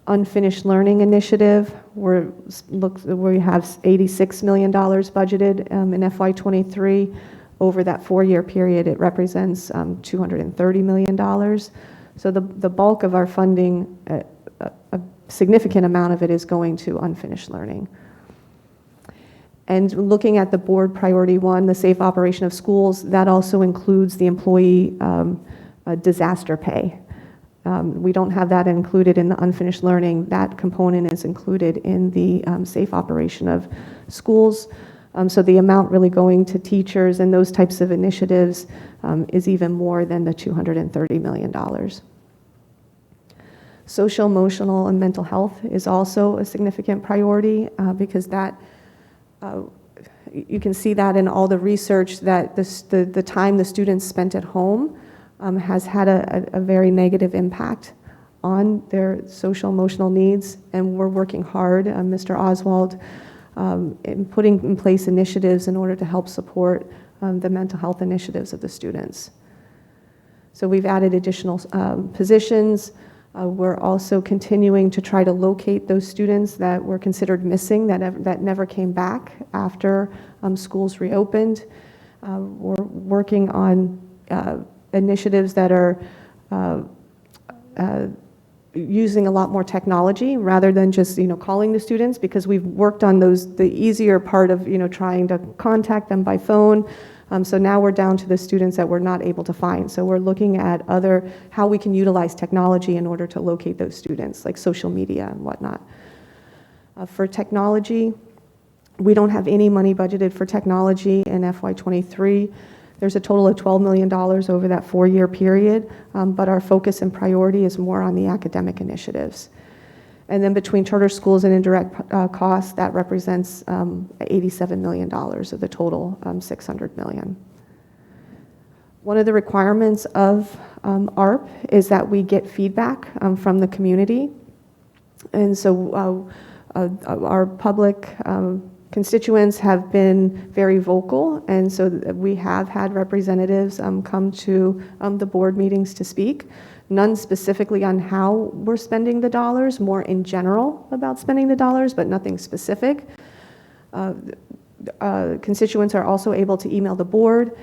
Unfinished learning initiative, we have $86 million budgeted in FY23. Over that 4-year period, it represents $230 million. So the bulk of our funding, a significant amount of it is going to unfinished learning. And looking at the board priority 1, the safe operation of schools, that also includes the employee disaster pay. We don't have that included in the unfinished learning. That component is included in the safe operation of schools. So the amount really going to teachers and those types of initiatives is even more than the $230 million. Social, emotional, and mental health is also a significant priority because that, you can see that in all the research that the time the students spent at home has had a very negative impact on their social emotional needs, and we're working hard, Mr. Oswald, in putting in place initiatives in order to help support the mental health initiatives of the students. So we've added additional positions. We're also continuing to try to locate those students that were considered missing, that never came back after schools reopened. We're working on initiatives that are using a lot more technology rather than just, calling the students, because we've worked on the easier part of, trying to contact them by phone. So now we're down to the students that we're not able to find. So we're looking at how we can utilize technology in order to locate those students, like social media and whatnot. For technology, we don't have any money budgeted for technology in FY23. There's a total of $12 million over that 4-year period, but our focus and priority is more on the academic initiatives. And then between charter schools and indirect costs, that represents $87 million of the total $600 million. One of the requirements of ARP is that we get feedback from the community. And so our public constituents have been very vocal, and so we have had representatives come to the board meetings to speak. None specifically on how we're spending the dollars, more in general about spending the dollars, but nothing specific. Constituents are also able to email the board.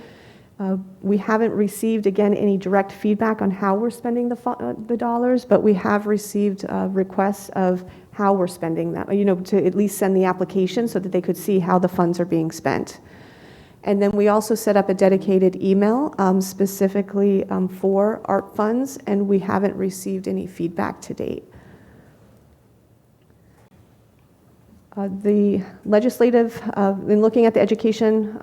We haven't received, again, any direct feedback on how we're spending the dollars, but we have received requests of how we're spending that, to at least send the application so that they could see how the funds are being spent. And then we also set up a dedicated email specifically for ARP funds, and we haven't received any feedback to date. The legislative, in looking at the education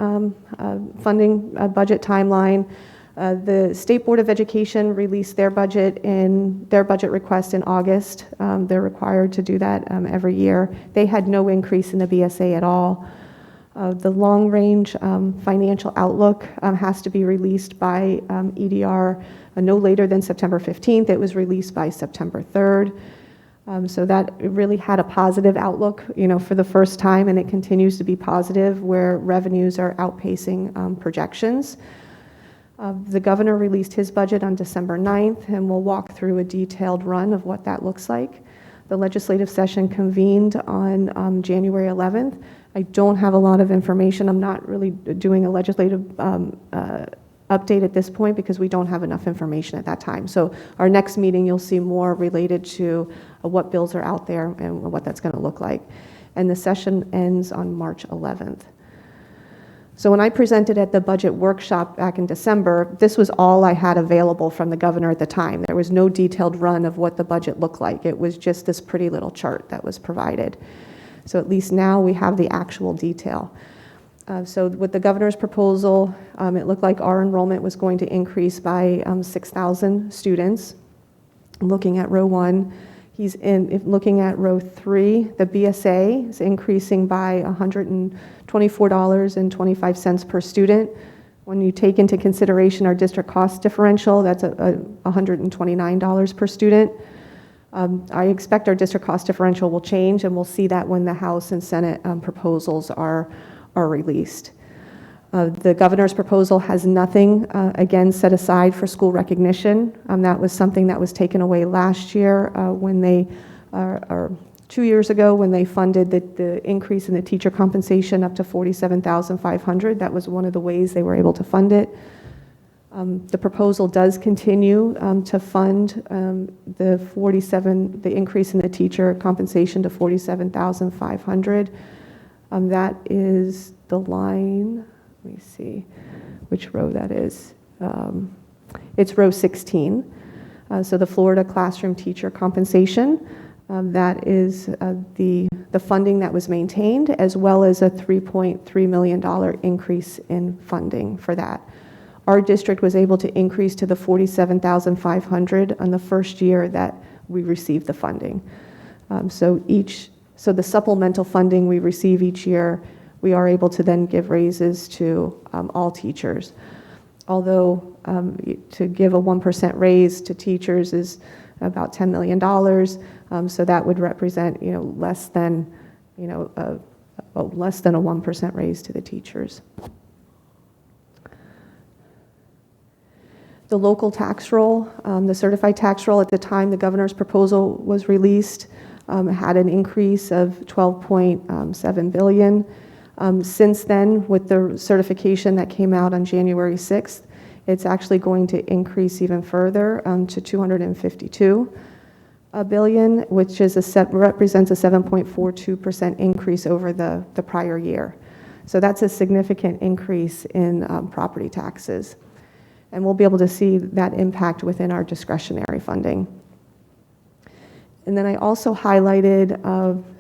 funding budget timeline, the State Board of Education released their budget request in August. They're required to do that every year. They had no increase in the BSA at all. The long-range financial outlook has to be released by EDR no later than September 15th. It was released by September 3rd. So that really had a positive outlook, for the first time, and it continues to be positive where revenues are outpacing projections. The governor released his budget on December 9th, and we'll walk through a detailed run of what that looks like. The legislative session convened on January 11th. I don't have a lot of information. I'm not really doing a legislative update at this point because we don't have enough information at that time. So our next meeting, you'll see more related to what bills are out there and what that's going to look like. And the session ends on March 11th. So when I presented at the budget workshop back in December, this was all I had available from the governor at the time. There was no detailed run of what the budget looked like. It was just this pretty little chart that was provided. So at least now we have the actual detail. So with the governor's proposal, it looked like our enrollment was going to increase by 6,000 students. Looking at row 1, looking at row 3, the BSA is increasing by $124.25 per student. When you take into consideration our district cost differential, that's $129 per student. I expect our district cost differential will change, and we'll see that when the House and Senate proposals are released. The governor's proposal has nothing, again, set aside for school recognition. That was something that was taken away last year when they, or 2 years ago, when they funded the increase in the teacher compensation up to $47,500. That was one of the ways they were able to fund it. The proposal does continue to fund the increase in the teacher compensation to $47,500. That is the line, let me see which row that is. It's row 16. So the Florida classroom teacher compensation. That is the funding that was maintained, as well as a $3.3 million increase in funding for that. Our district was able to increase to the $47,500 on the first year that we received the funding. So the supplemental funding we receive each year, we are able to then give raises to all teachers. Although to give a 1% raise to teachers is about $10 million, so that would represent, less than a 1% raise to the teachers. The local tax roll, the certified tax roll at the time the governor's proposal was released, had an increase of $12.7 billion. Since then, with the certification that came out on January 6th, it's actually going to increase even further to $252 billion, which represents a 7.42% increase over the prior year. So that's a significant increase in property taxes. And we'll be able to see that impact within our discretionary funding. And then I also highlighted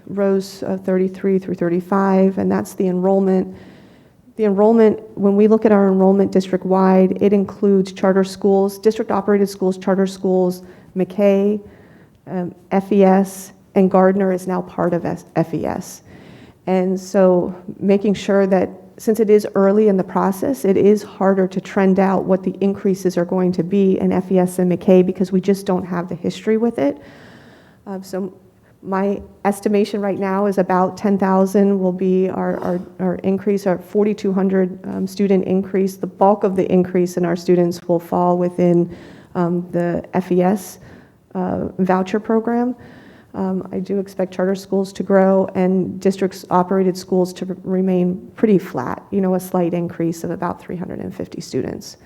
rows 33 through 35, and that's the enrollment. The enrollment, when we look at our enrollment district-wide, it includes charter schools, district-operated schools, charter schools, McKay, FES, and Gardner is now part of FES. And so making sure that since it is early in the process, it is harder to trend out what the increases are going to be in FES and McKay because we just don't have the history with it. So my estimation right now is about 10,000 will be our increase, our 4,200 student increase. The bulk of the increase in our students will fall within the FES voucher program. I do expect charter schools to grow and districts-operated schools to remain pretty flat, a slight increase of about 350 students.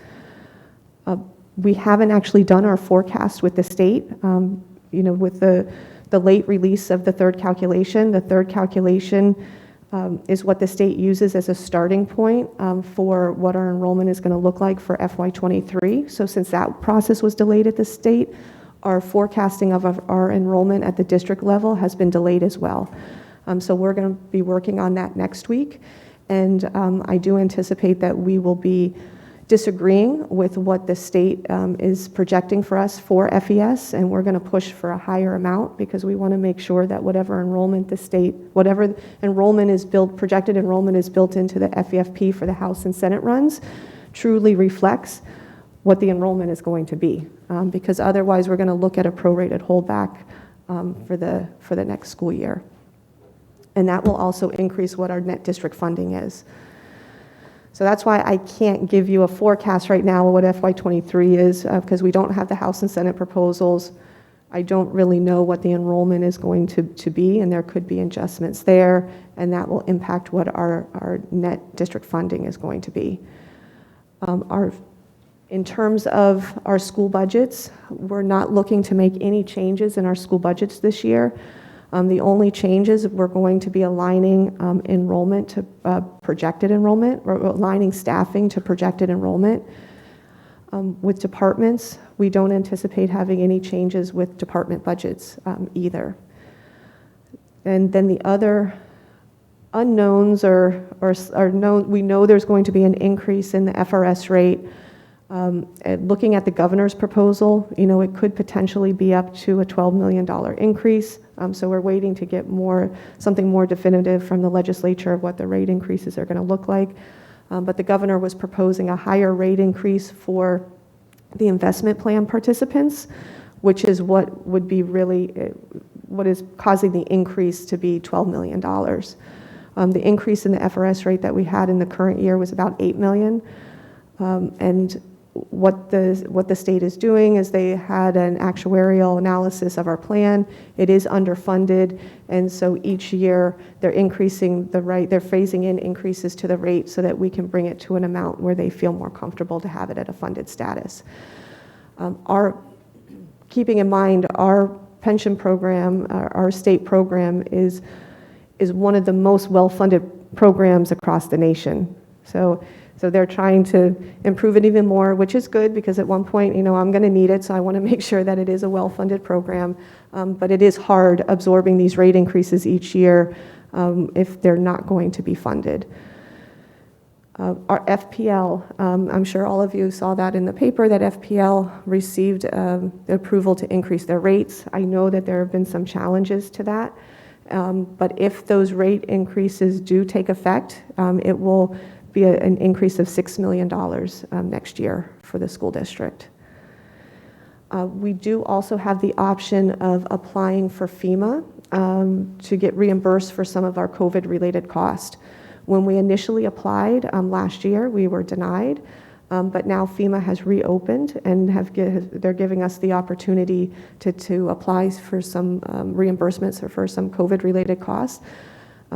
We haven't actually done our forecast with the state. With the late release of the third calculation. The third calculation is what the state uses as a starting point for what our enrollment is going to look like for FY23. So since that process was delayed at the state, our forecasting of our enrollment at the district level has been delayed as well. So we're going to be working on that next week. And I do anticipate that we will be disagreeing with what the state is projecting for us for FES, and we're going to push for a higher amount because we want to make sure that whatever enrollment whatever enrollment is built, projected enrollment is built into the FEFP for the House and Senate runs, truly reflects what the enrollment is going to be, because otherwise we're going to look at a prorated holdback for the next school year, and that will also increase what our net district funding is. So that's why I can't give you a forecast right now of what FY23 is, because we don't have the House and Senate proposals. I don't really know what the enrollment is going to be, and there could be adjustments there, and that will impact what our net district funding is going to be. In terms of our school budgets, we're not looking to make any changes in our school budgets this year. The only changes, we're going to be aligning enrollment to projected enrollment, or aligning staffing to projected enrollment. With departments, we don't anticipate having any changes with department budgets either. And then the other unknowns are known. We know there's going to be an increase in the FRS rate. Looking at the governor's proposal, it could potentially be up to a $12 million increase. So we're waiting to get something more definitive from the legislature of what the rate increases are going to look like. But the governor was proposing a higher rate increase for the investment plan participants, which is what would be what is causing the increase to be $12 million. The increase in the FRS rate that we had in the current year was about $8 million. And what the state is doing is they had an actuarial analysis of our plan. It is underfunded, and so each year they're increasing the rate, they're phasing in increases to the rate so that we can bring it to an amount where they feel more comfortable to have it at a funded status. Keeping in mind our pension program, our state program is one of the most well-funded programs across the nation. So So they're trying to improve it even more, which is good because at one point, I'm going to need it, so I want to make sure that it is a well-funded program. But it is hard absorbing these rate increases each year if they're not going to be funded. Our FPL, I'm sure all of you saw that in the paper, that FPL received the approval to increase their rates. I know that there have been some challenges to that, but if those rate increases do take effect, it will be an increase of $6 million next year for the school district. We do also have the option of applying for FEMA to get reimbursed for some of our COVID-related costs. When we initially applied last year, we were denied, but now FEMA has reopened and they're giving us the opportunity to apply for some reimbursements or for some COVID-related costs.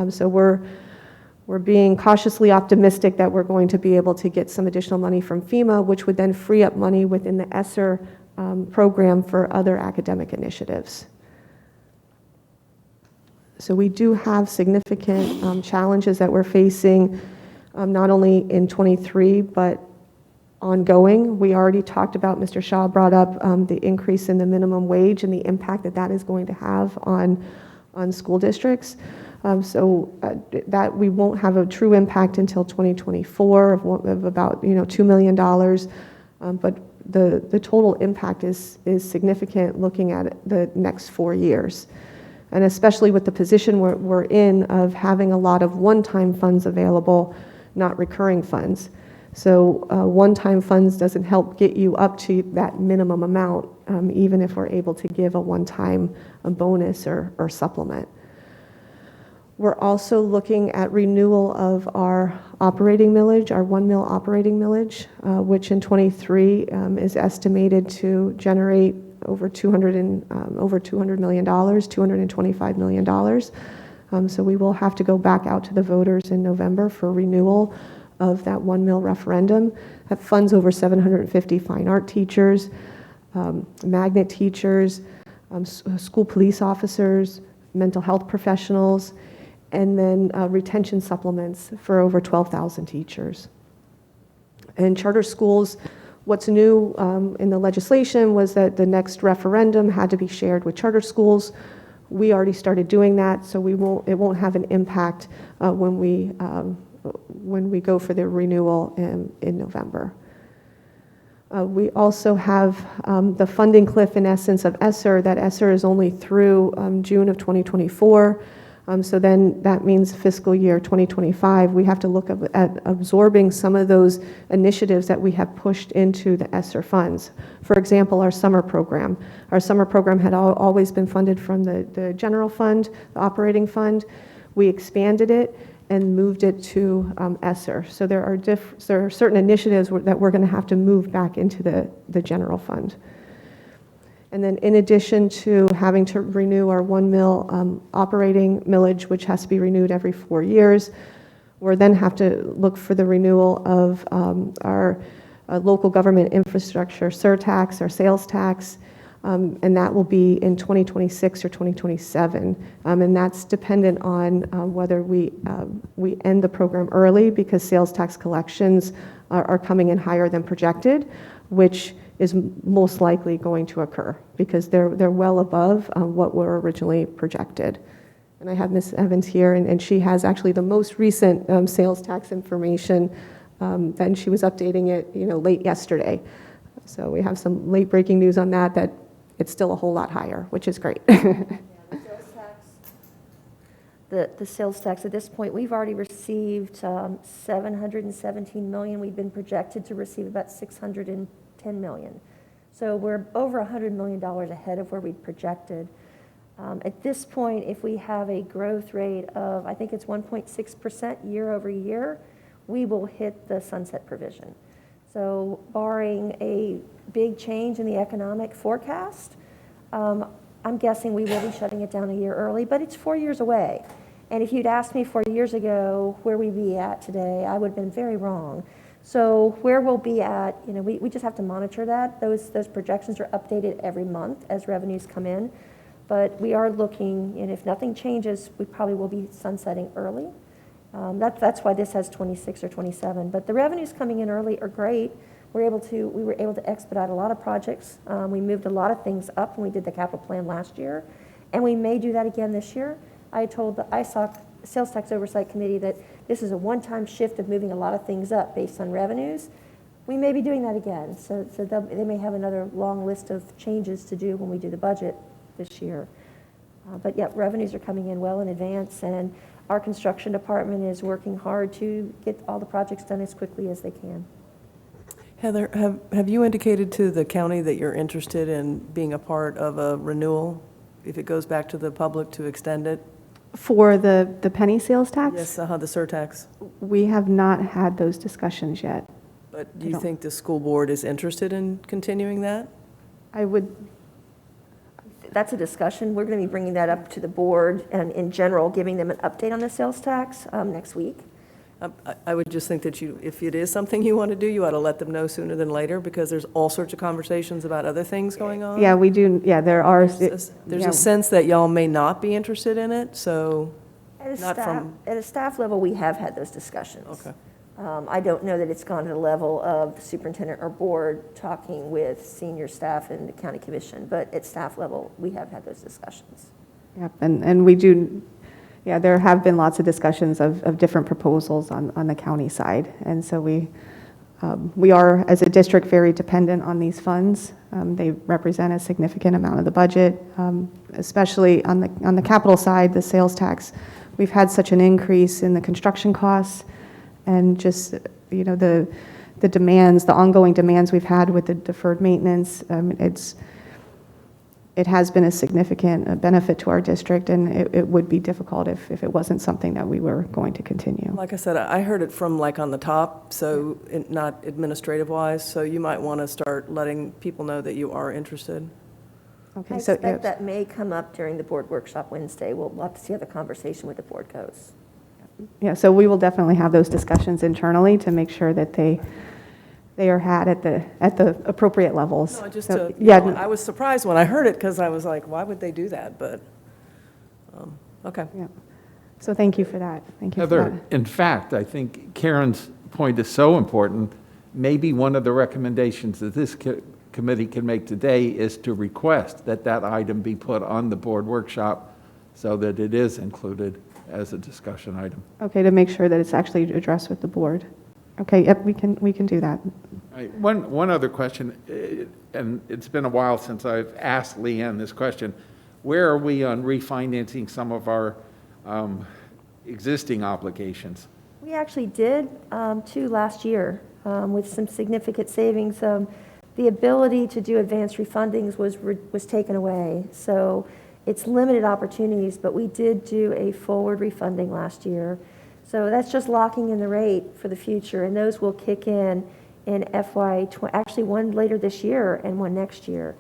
So we're being cautiously optimistic that we're going to be able to get some additional money from FEMA, which would then free up money within the ESSER program for other academic initiatives. So we do have significant challenges that we're facing, not only in '23, but ongoing. We already talked about, Mr. Shaw brought up the increase in the minimum wage and the impact that that is going to have on school districts. That we won't have a true impact until 2024 of about $2 million, but the total impact is significant looking at the next 4 years. And especially with the position we're in of having a lot of one-time funds available, not recurring funds. So one-time funds doesn't help get you up to that minimum amount, even if we're able to give a one-time bonus or supplement. We're also looking at renewal of our operating millage, our 1 mil operating millage, which in '23 is estimated to generate over $200 million, $225 million. So we will have to go back out to the voters in November for renewal of that 1 mil referendum. That funds over 750 fine art teachers, magnet teachers, school police officers, mental health professionals, and then retention supplements for over 12,000 teachers. And charter schools, what's new in the legislation was that the next referendum had to be shared with charter schools. We already started doing that, so it won't have an impact when we go for the renewal in November. We also have the funding cliff, in essence, of ESSER. That ESSER is only through June of 2024. So then that means fiscal year 2025, we have to look at absorbing some of those initiatives that we have pushed into the ESSER funds. For example, our summer program. Our summer program had always been funded from the general fund, the operating fund. We expanded it and moved it to ESSER. So there are certain initiatives that we're going to have to move back into the general fund. And then in addition to having to renew our 1 mil operating millage, which has to be renewed every 4 years, we'll then have to look for the renewal of our local government infrastructure surtax, our sales tax, and that will be in 2026 or 2027. And that's dependent on whether we end the program early because sales tax collections are coming in higher than projected, which is most likely going to occur because they're well above what were originally projected. And I have Ms. Evans here, and she has actually the most recent sales tax information, and she was updating it late yesterday. So we have some late breaking news on that it's still a whole lot higher, which is great. The sales tax, at this point, we've already received $717 million. We've been projected to receive about $610 million. So we're over $100 million ahead of where we projected. At this point, if we have a growth rate of, I think it's 1.6% year over year, we will hit the sunset provision. So barring a big change in the economic forecast, I'm guessing we will be shutting it down a year early, but it's 4 years away. And if you'd asked me 4 years ago where we'd be at today, I would have been very wrong. So where we'll be at, we just have to monitor that. Those projections are updated every month as revenues come in. But we are looking, and if nothing changes, we probably will be sunsetting early. That's why this has 26 or 27. But the revenues coming in early are great. We were able to expedite a lot of projects. We moved a lot of things up when we did the capital plan last year, and we may do that again this year. I told the ISOC Sales Tax Oversight Committee that this is a one-time shift of moving a lot of things up based on revenues. We may be doing that again, so they may have another long list of changes to do when we do the budget this year. But yeah, revenues are coming in well in advance, and our construction department is working hard to get all the projects done as quickly as they can. Heather, have you indicated to the county that you're interested in being a part of a renewal, if it goes back to the public, to extend it? For the penny sales tax? Yes, the surtax. We have not had those discussions yet. But do you think the school board is interested in continuing that? I would, That's a discussion. We're going to be bringing that up to the board and in general, giving them an update on the sales tax next week. I would just think that if it is something you want to do, you ought to let them know sooner than later, because there's all sorts of conversations about other things going on. yeah, we do, yeah, there are. There's yeah. a sense that y'all may not be interested in it, so not from... At a staff level, we have had those discussions. Okay. I don't know that it's gone to the level of the superintendent or board talking with senior staff and the county commission, but at staff level, we have had those discussions. Yep, and we do, yeah, there have been lots of discussions of different proposals on the county side. And so we are, as a district, very dependent on these funds. They represent a significant amount of the budget, especially on the capital side, the sales tax. We've had such an increase in the construction costs and just, the demands, the ongoing demands we've had with the deferred maintenance. It has been a significant benefit to our district, and it would be difficult if it wasn't something that we were going to continue. Like I said, I heard it from on the top, so not administrative-wise, so you might want to start letting people know that you are interested. Okay, I so expect that may come up during the board workshop Wednesday. We'll have to see how the conversation with the board goes. yeah, so we will definitely have those discussions internally to make sure that they are had at the appropriate levels. No, just So, to, yeah, I was surprised when I heard it, because I was like, why would they do that? But, okay. yeah. So thank you for that. Thank you for Heather, that. in fact, I think Karen's point is so important. Maybe one of the recommendations that this committee can make today is to request that that item be put on the board workshop so that it is included as a discussion item. Okay, to make sure that it's actually addressed with the board. Okay, yep, we can do that. Right. One other question, and it's been a while since I've asked Leanne this question. Where are we on refinancing some of our existing obligations? We actually did two last year with some significant savings. The ability to do advanced refundings was taken away. So it's limited opportunities, but we did do a forward refunding last year. So that's just locking in the rate for the future, and those will kick in actually one later this year and one next year.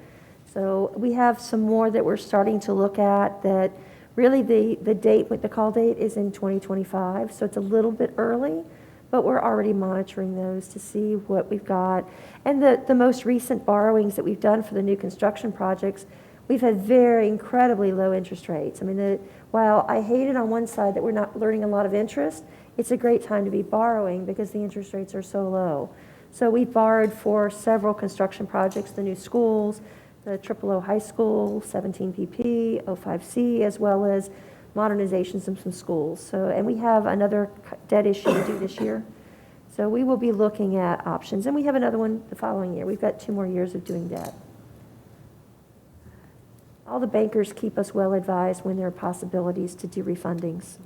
So we have some more that we're starting to look at that really the date, the call date is in 2025, so it's a little bit early, but we're already monitoring those to see what we've got. And the most recent borrowings that we've done for the new construction projects, we've had very incredibly low interest rates. I mean, while I hate it on one side that we're not learning a lot of interest, it's a great time to be borrowing because the interest rates are so low. So we borrowed for several construction projects, the new schools, the O High School, 17PP, O5C, as well as modernizations of some schools. So, and we have another debt issue to do this year. So we will be looking at options. And we have another one the following year. We've got 2 more years of doing debt. All the bankers keep us well advised when there are possibilities to do refundings.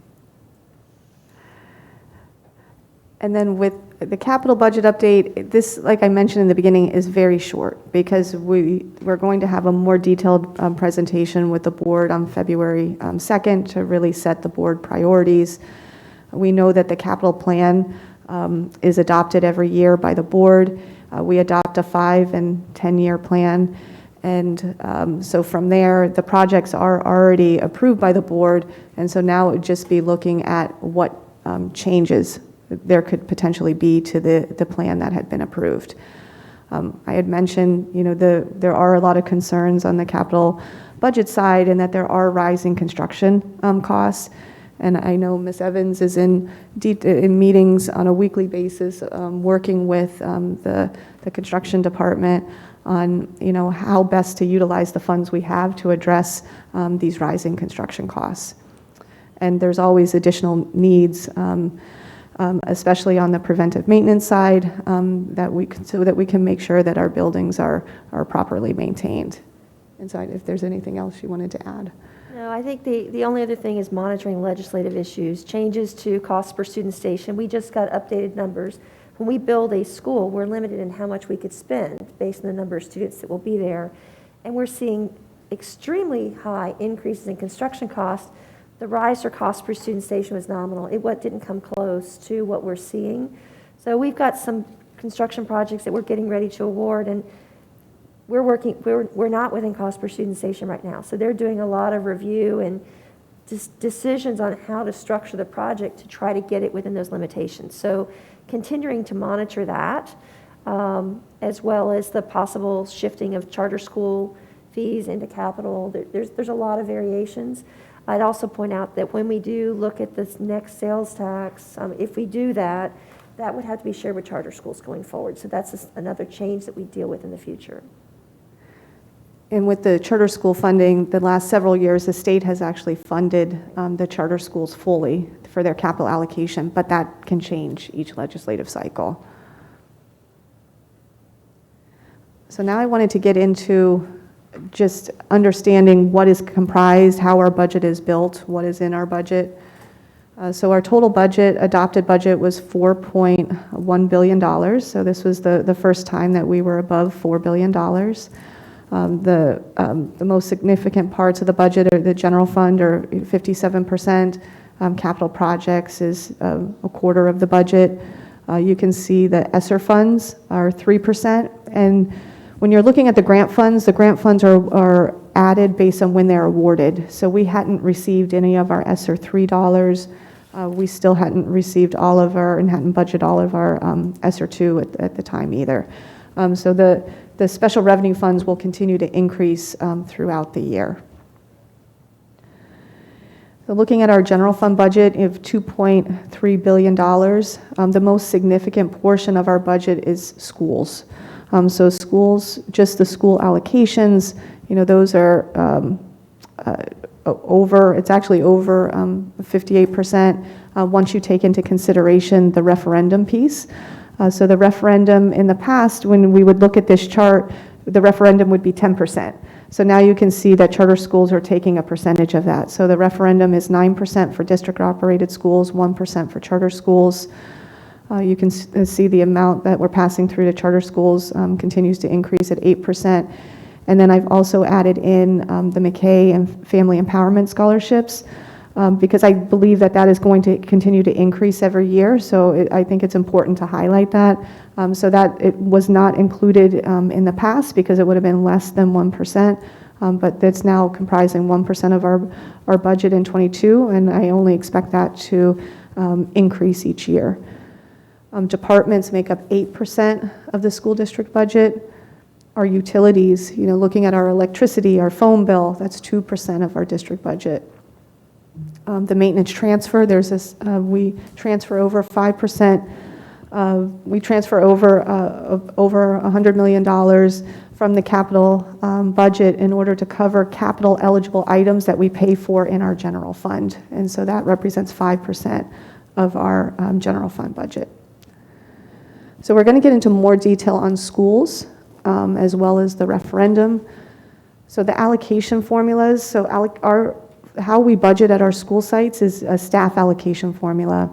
And then with the capital budget update, this, like I mentioned in the beginning, is very short because we're going to have a more detailed presentation with the board on February 2nd to really set the board priorities. We know that the capital plan is adopted every year by the board. We adopt a 5- and 10-year plan. And so from there, the projects are already approved by the board. And so now it would just be looking at what changes there could potentially be to the plan that had been approved. I had mentioned, there are a lot of concerns on the capital budget side and that there are rising construction costs. And I know Ms. Evans is in meetings on a weekly basis, working with the construction department on, how best to utilize the funds we have to address these rising construction costs. And there's always additional needs, especially on the preventive maintenance side, so that we can make sure that our buildings are properly maintained. And so if there's anything else you wanted to add. No, I think the only other thing is monitoring legislative issues, changes to cost per student station. We just got updated numbers. When we build a school, we're limited in how much we could spend based on the number of students that will be there. And we're seeing extremely high increases in construction costs. The rise for cost per student station was nominal. It didn't come close to what we're seeing. So we've got some construction projects that we're getting ready to award, and we're not within cost per student station right now. So they're doing a lot of review and decisions on how to structure the project to try to get it within those limitations. So continuing to monitor that, as well as the possible shifting of charter school fees into capital. There's a lot of variations. I'd also point out that when we do look at this next sales tax, if we do that, that would have to be shared with charter schools going forward. So that's another change that we deal with in the future. And with the charter school funding, the last several years, the state has actually funded the charter schools fully for their capital allocation, but that can change each legislative cycle. So now I wanted to get into just understanding what is comprised, how our budget is built, what is in our budget. So our total budget, adopted budget, was $4.1 billion. So this was the first time that we were above $4 billion. The most significant parts of the budget are the general fund, or 57%. Capital projects is a quarter of the budget. You can see the ESSER funds are 3%. And when you're looking at the grant funds are added based on when they're awarded. So we hadn't received any of our SR3 dollars. We still hadn't received all of our, and hadn't budgeted all of our SR2 at the time either. So the special revenue funds will continue to increase throughout the year. So looking at our general fund budget of $2.3 billion, the most significant portion of our budget is schools. So schools, just the school allocations, those are it's actually over 58% once you take into consideration the referendum piece. So the referendum in the past, when we would look at this chart, the referendum would be 10%. So now you can see that charter schools are taking a percentage of that. So the referendum is 9% for district-operated schools, 1% for charter schools. You can see the amount that we're passing through to charter schools continues to increase at 8%. And then I've also added in the McKay and Family Empowerment Scholarships because I believe that is going to continue to increase every year. So I think it's important to highlight that. So that it was not included in the past because it would have been less than 1%. But that's now comprising 1% of our budget in '22, and I only expect that to increase each year. Departments make up 8% of the school district budget. Our utilities, looking at our electricity, our phone bill, that's 2% of our district budget. The maintenance transfer, there's this, we transfer over 5%. We transfer over $100 million from the capital budget in order to cover capital eligible items that we pay for in our general fund. And so that represents 5% of our general fund budget. So we're going to get into more detail on schools as well as the referendum. So the allocation formulas, so how we budget at our school sites is a staff allocation formula,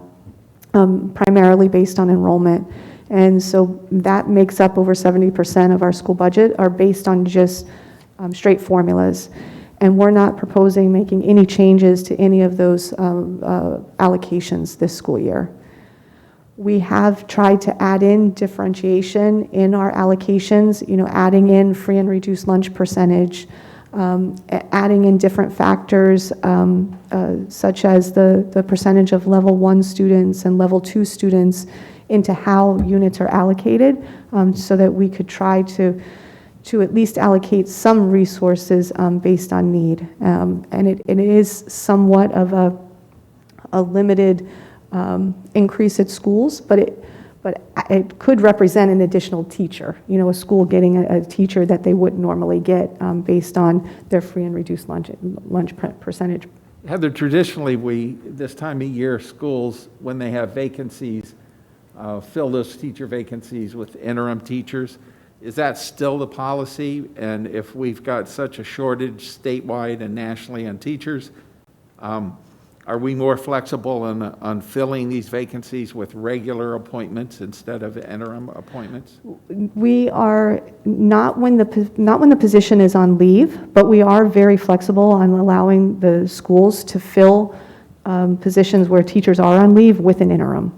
primarily based on enrollment. And so that makes up over 70% of our school budget are based on just straight formulas. And we're not proposing making any changes to any of those allocations this school year. We have tried to add in differentiation in our allocations, adding in free and reduced lunch percentage, adding in different factors such as the percentage of level 1 students and level 2 students into how units are allocated so that we could try to at least allocate some resources based on need. And it is somewhat of a limited increase at schools, but it could represent an additional teacher, you know, a school getting a teacher that they wouldn't normally get based on their free and reduced lunch percentage. Heather, traditionally, this time of year, schools, when they have vacancies, fill those teacher vacancies with interim teachers. Is that still the policy? And if we've got such a shortage statewide and nationally on teachers, are we more flexible on filling these vacancies with regular appointments instead of interim appointments? We are not when the position is on leave, but we are very flexible on allowing the schools to fill positions where teachers are on leave with an interim,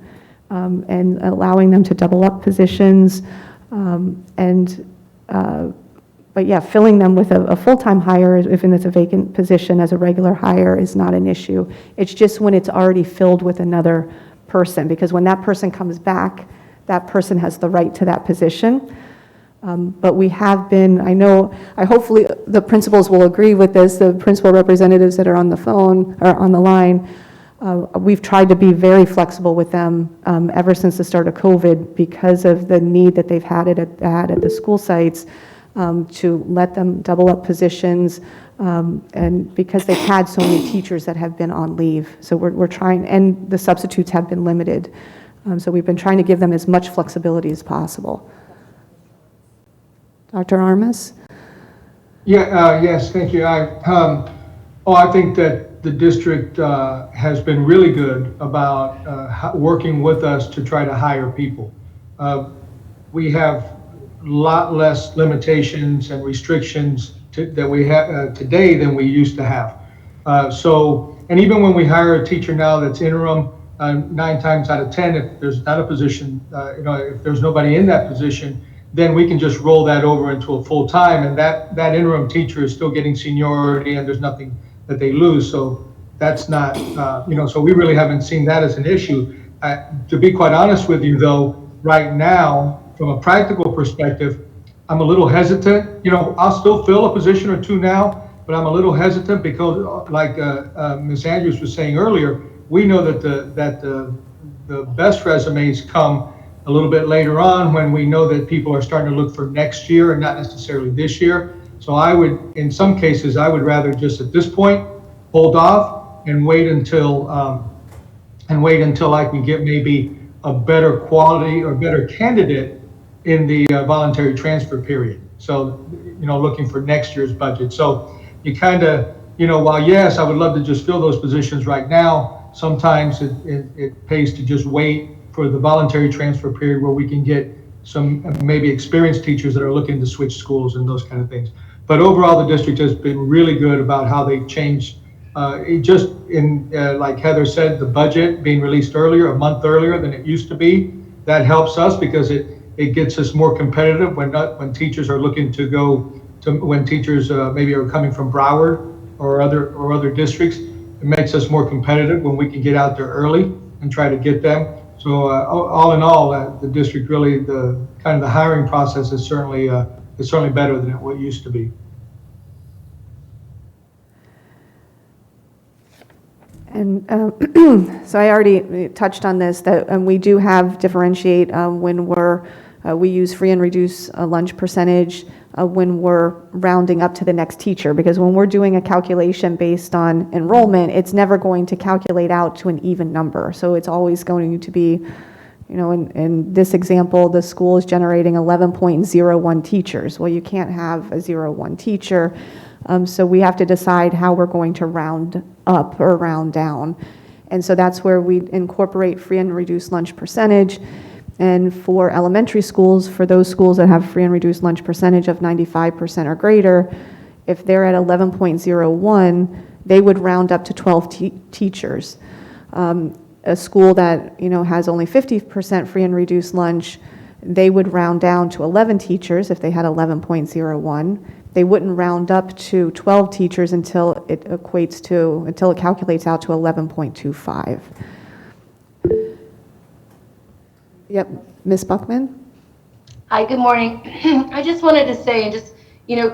and allowing them to double up positions, but yeah, filling them with a full-time hire, if it's a vacant position as a regular hire, is not an issue. It's just when it's already filled with another person, because when that person comes back, that person has the right to that position. But we have been, hopefully the principals will agree with this, the principal representatives that are on the phone, or on the line, we've tried to be very flexible with them ever since the start of COVID, because of the need that they've had at the school sites, to let them double up positions, and because they've had so many teachers that have been on leave. So we're trying, and the substitutes have been limited. So we've been trying to give them as much flexibility as possible. Dr. Armas? Yeah, yes, thank you. I think that the district has been really good about working with us to try to hire people. We have a lot less limitations and restrictions that we have today than we used to have. And even when we hire a teacher now that's interim, 9 times out of 10, if there's not a position, if there's nobody in that position, then we can just roll that over into a full-time, and that interim teacher is still getting seniority, and there's nothing that they lose. So that's not, so we really haven't seen that as an issue. To be quite honest with you, though, right now, from a practical perspective, I'm a little hesitant. I'll still fill a position or two now, but I'm a little hesitant because, like Ms. Andrews was saying earlier, we know that the best resumes come a little bit later on, when we know that people are starting to look for next year and not necessarily this year. So in some cases, I would rather just at this point hold off and wait until I can get maybe a better quality or better candidate in the voluntary transfer period. So, looking for next year's budget. So you kind of, while yes, I would love to just fill those positions right now, sometimes it pays to just wait for the voluntary transfer period where we can get some maybe experienced teachers that are looking to switch schools and those kind of things. But overall, the district has been really good about how they've changed. Like Heather said, the budget being released earlier, a month earlier than it used to be, that helps us because it gets us more competitive when teachers are looking to go to, when teachers maybe are coming from Broward or other districts. It makes us more competitive when we can get out there early and try to get them. So all in all, the district really, the hiring process is certainly better than what it used to be. And so I already touched on this, that we do have differentiate when we use free and reduced lunch percentage when we're rounding up to the next teacher, because when we're doing a calculation based on enrollment, it's never going to calculate out to an even number. So it's always going to be, in this example, the school is generating 11.01 teachers. Well, you can't have a 0.1 teacher. So we have to decide how we're going to round up or round down. And so that's where we incorporate free and reduced lunch percentage. And for elementary schools, for those schools that have free and reduced lunch percentage of 95% or greater, if they're at 11.01, they would round up to 12 teachers. A school that has only 50% free and reduced lunch, they would round down to 11 teachers if they had 11.01. They wouldn't round up to 12 teachers until it calculates out to 11.25. Yep, Ms. Buckman? Hi, good morning. I just wanted to say, and just,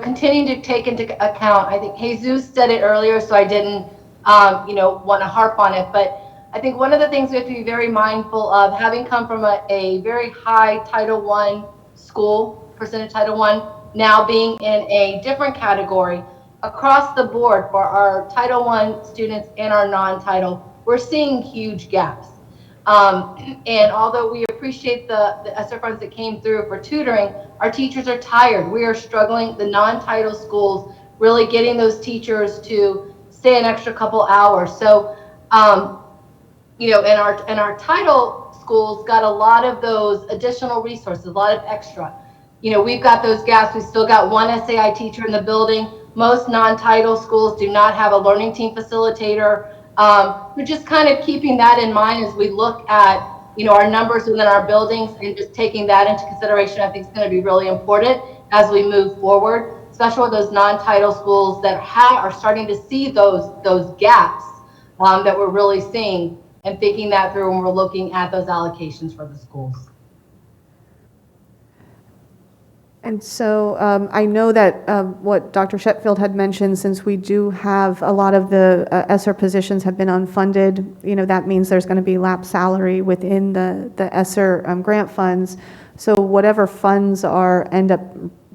continuing to take into account, I think Jesus said it earlier, so I didn't, want to harp on it, but I think one of the things we have to be very mindful of, having come from a very high Title I school, percentage Title I, now being in a different category, across the board for our Title I students and our non-title, we're seeing huge gaps. And although we appreciate the ESSER funds that came through for tutoring, our teachers are tired. We are struggling, the non-title schools, really getting those teachers to stay an extra couple hours. So, you know, and our title schools got a lot of those additional resources, a lot of extra. You know, we've got those gaps. We still got one SAI teacher in the building. Most non-title schools do not have a learning team facilitator. We're just kind of keeping that in mind as we look at, you know, our numbers within our buildings, and just taking that into consideration. I think is going to be really important as we move forward, especially with those non-title schools that are starting to see those gaps that we're really seeing, and thinking that through when we're looking at those allocations for the schools. And so I know that what Dr. Shetfield had mentioned, since we do have a lot of the ESSER positions have been unfunded, you know, that means there's going to be lapsed salary within the ESSER grant funds. So whatever funds end up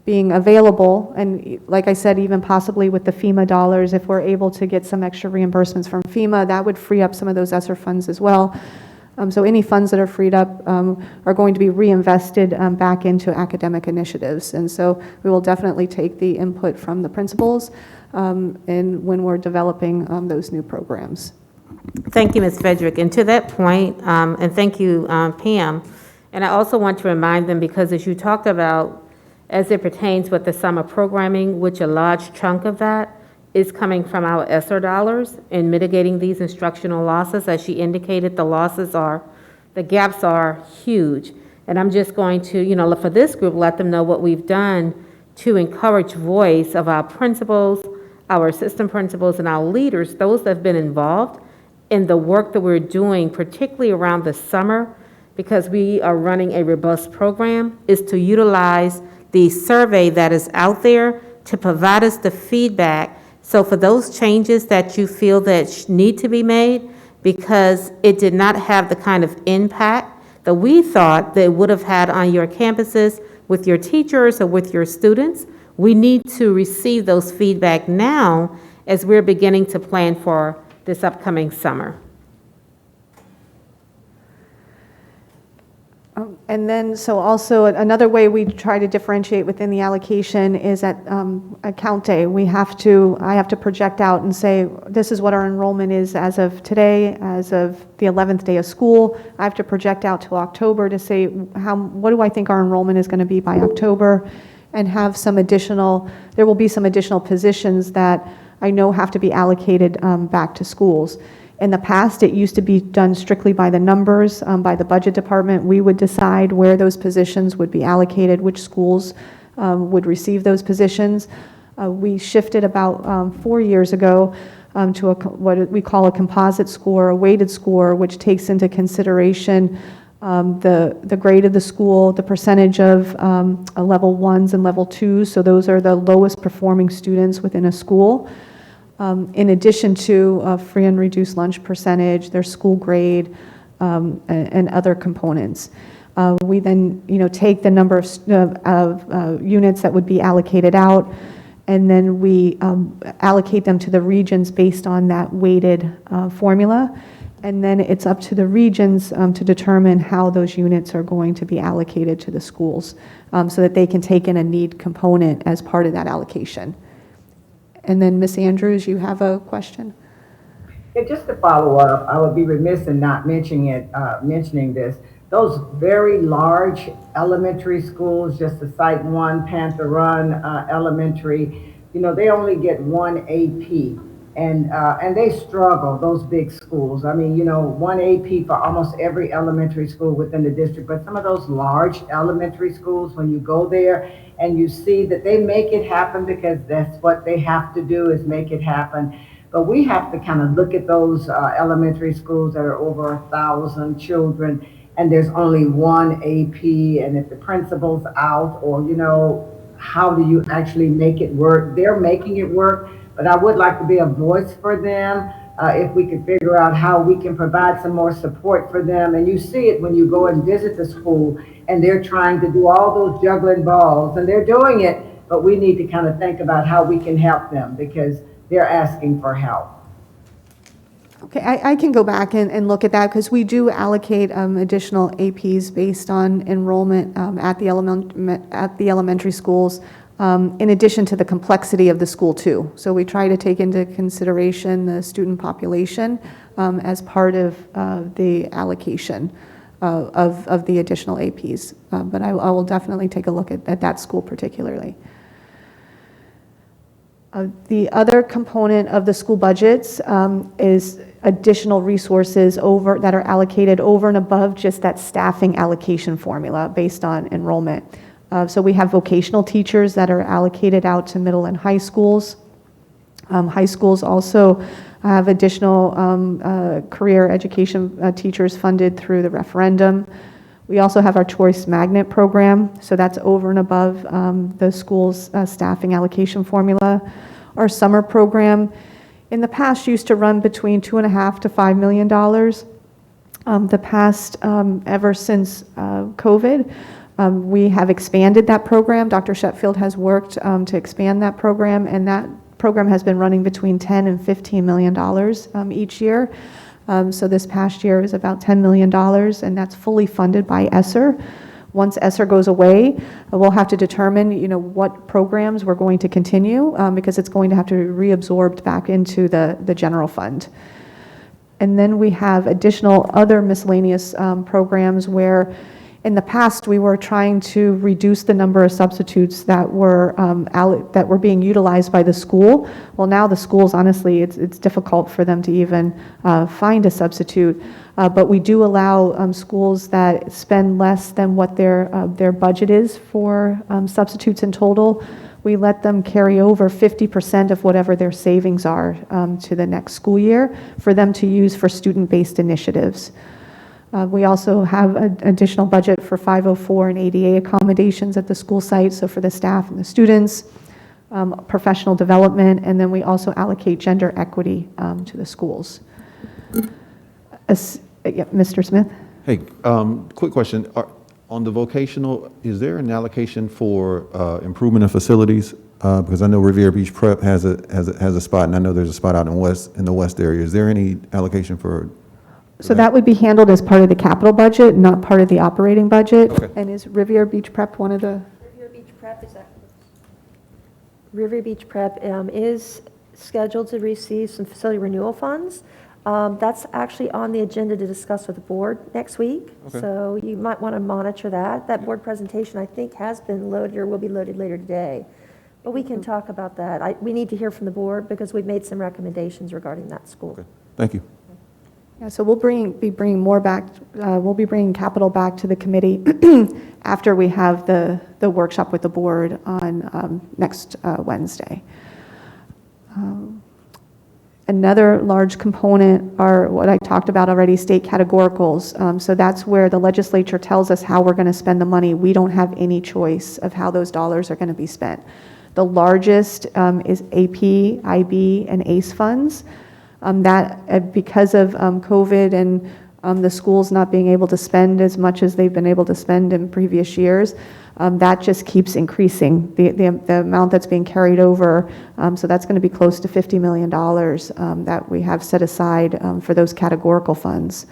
being available, and like I said, even possibly with the FEMA dollars, if we're able to get some extra reimbursements from FEMA, that would free up some of those ESSER funds as well. So any funds that are freed up are going to be reinvested back into academic initiatives. And so we will definitely take the input from the principals and when we're developing those new programs. Thank you, Ms. Frederick. And to that point, and thank you, Pam, and I also want to remind them, because as you talked about, as it pertains with the summer programming, which a large chunk of that is coming from our ESSER dollars in mitigating these instructional losses. As she indicated, the gaps are huge. And I'm just going to, you know, for this group, let them know what we've done to encourage voice of our principals, our assistant principals, and our leaders, those that have been involved in the work that we're doing, particularly around the summer, because we are running a robust program, is to utilize the survey that is out there to provide us the feedback. So for those changes that you feel that need to be made, because it did not have the kind of impact that we thought that it would have had on your campuses with your teachers or with your students, we need to receive those feedback now as we're beginning to plan for this upcoming summer. And then, so also another way we try to differentiate within the allocation is at count day. I have to project out and say, this is what our enrollment is as of today, as of the 11th day of school. I have to project out till October to say, what do I think our enrollment is going to be by October, and have there will be some additional positions that I know have to be allocated back to schools. In the past, it used to be done strictly by the numbers, by the budget department. We would decide where those positions would be allocated, which schools would receive those positions. We shifted about 4 years ago to what we call a composite score, a weighted score, which takes into consideration the grade of the school, the percentage of level 1s and level 2s, so those are the lowest performing students within a school. In addition to free and reduced lunch percentage, their school grade, and other components. We then, take the number of units that would be allocated out, and then we allocate them to the regions based on that weighted formula. And then it's up to the regions to determine how those units are going to be allocated to the schools, so that they can take in a need component as part of that allocation. And then Ms. Andrews, you have a question? Yeah, just to follow up, I would be remiss in not mentioning this. Those very large elementary schools, just to cite one, Panther Run Elementary, they only get one AP, and they struggle, those big schools. I mean, one AP for almost every elementary school within the district, but some of those large elementary schools, when you go there and you see that they make it happen because that's what they have to do, is make it happen. But we have to kind of look at those elementary schools that are over 1,000 children, and there's only one AP, and if the principal's out, or, how do you actually make it work? They're making it work, but I would like to be a voice for them if we could figure out how we can provide some more support for them. And you see it when you go and visit the school and they're trying to do all those juggling balls and they're doing it, but we need to kind of think about how we can help them because they're asking for help. Okay, I can go back and look at that because we do allocate additional APs based on enrollment at the elementary schools, in addition to the complexity of the school too. So we try to take into consideration the student population as part of the allocation of the additional APs. But I will definitely take a look at that school particularly. The other component of the school budgets is additional resources that are allocated over and above just that staffing allocation formula based on enrollment. So we have vocational teachers that are allocated out to middle and high schools. High schools also have additional career education teachers funded through the referendum. We also have our Choice Magnet program, so that's over and above the school's staffing allocation formula. Our summer program in the past used to run between $2.5 to $5 million. Ever since COVID, we have expanded that program. Dr. Sheffield has worked to expand that program, and that program has been running between $10 and $15 million each year. So this past year is about $10 million, and that's fully funded by ESSER. Once ESSER goes away, we'll have to determine, what programs we're going to continue because it's going to have to be reabsorbed back into the general fund. And then we have additional other miscellaneous programs where in the past we were trying to reduce the number of substitutes that were being utilized by the school. Well, now the schools, honestly, it's difficult for them to even find a substitute. But we do allow schools that spend less than what their budget is for substitutes in total. We let them carry over 50% of whatever their savings are to the next school year for them to use for student-based initiatives. We also have an additional budget for 504 and ADA accommodations at the school site, so for the staff and the students, professional development, and then we also allocate gender equity to the schools. Mr. Smith? Hey, quick question. On the vocational, is there an allocation for improvement of facilities? Because I know Riviera Beach Prep has a spot, and I know there's a spot out in the west area. Is there any allocation for? So that would be handled as part of the capital budget, not part of the operating budget. Okay. And is Riviera Beach Prep one of the? Riviera Beach Prep Riviera Beach Prep is scheduled to receive some facility renewal funds. That's actually on the agenda to discuss with the board next week. Okay. So you might want to monitor that. That board presentation, I think, has been loaded or will be loaded later today. But we can talk about that. We need to hear from the board because we've made some recommendations regarding that school. Okay. Thank you. Yeah, so we'll be bringing more back. We'll be bringing capital back to the committee after we have the workshop with the board on next Wednesday. Another large component are what I talked about already, state categoricals. So that's where the legislature tells us how we're going to spend the money. We don't have any choice of how those dollars are going to be spent. The largest is AP, IB, and ACE funds. Because of COVID and the schools not being able to spend as much as they've been able to spend in previous years, that just keeps increasing, the amount that's being carried over. So that's going to be close to $50 million that we have set aside for those categorical funds.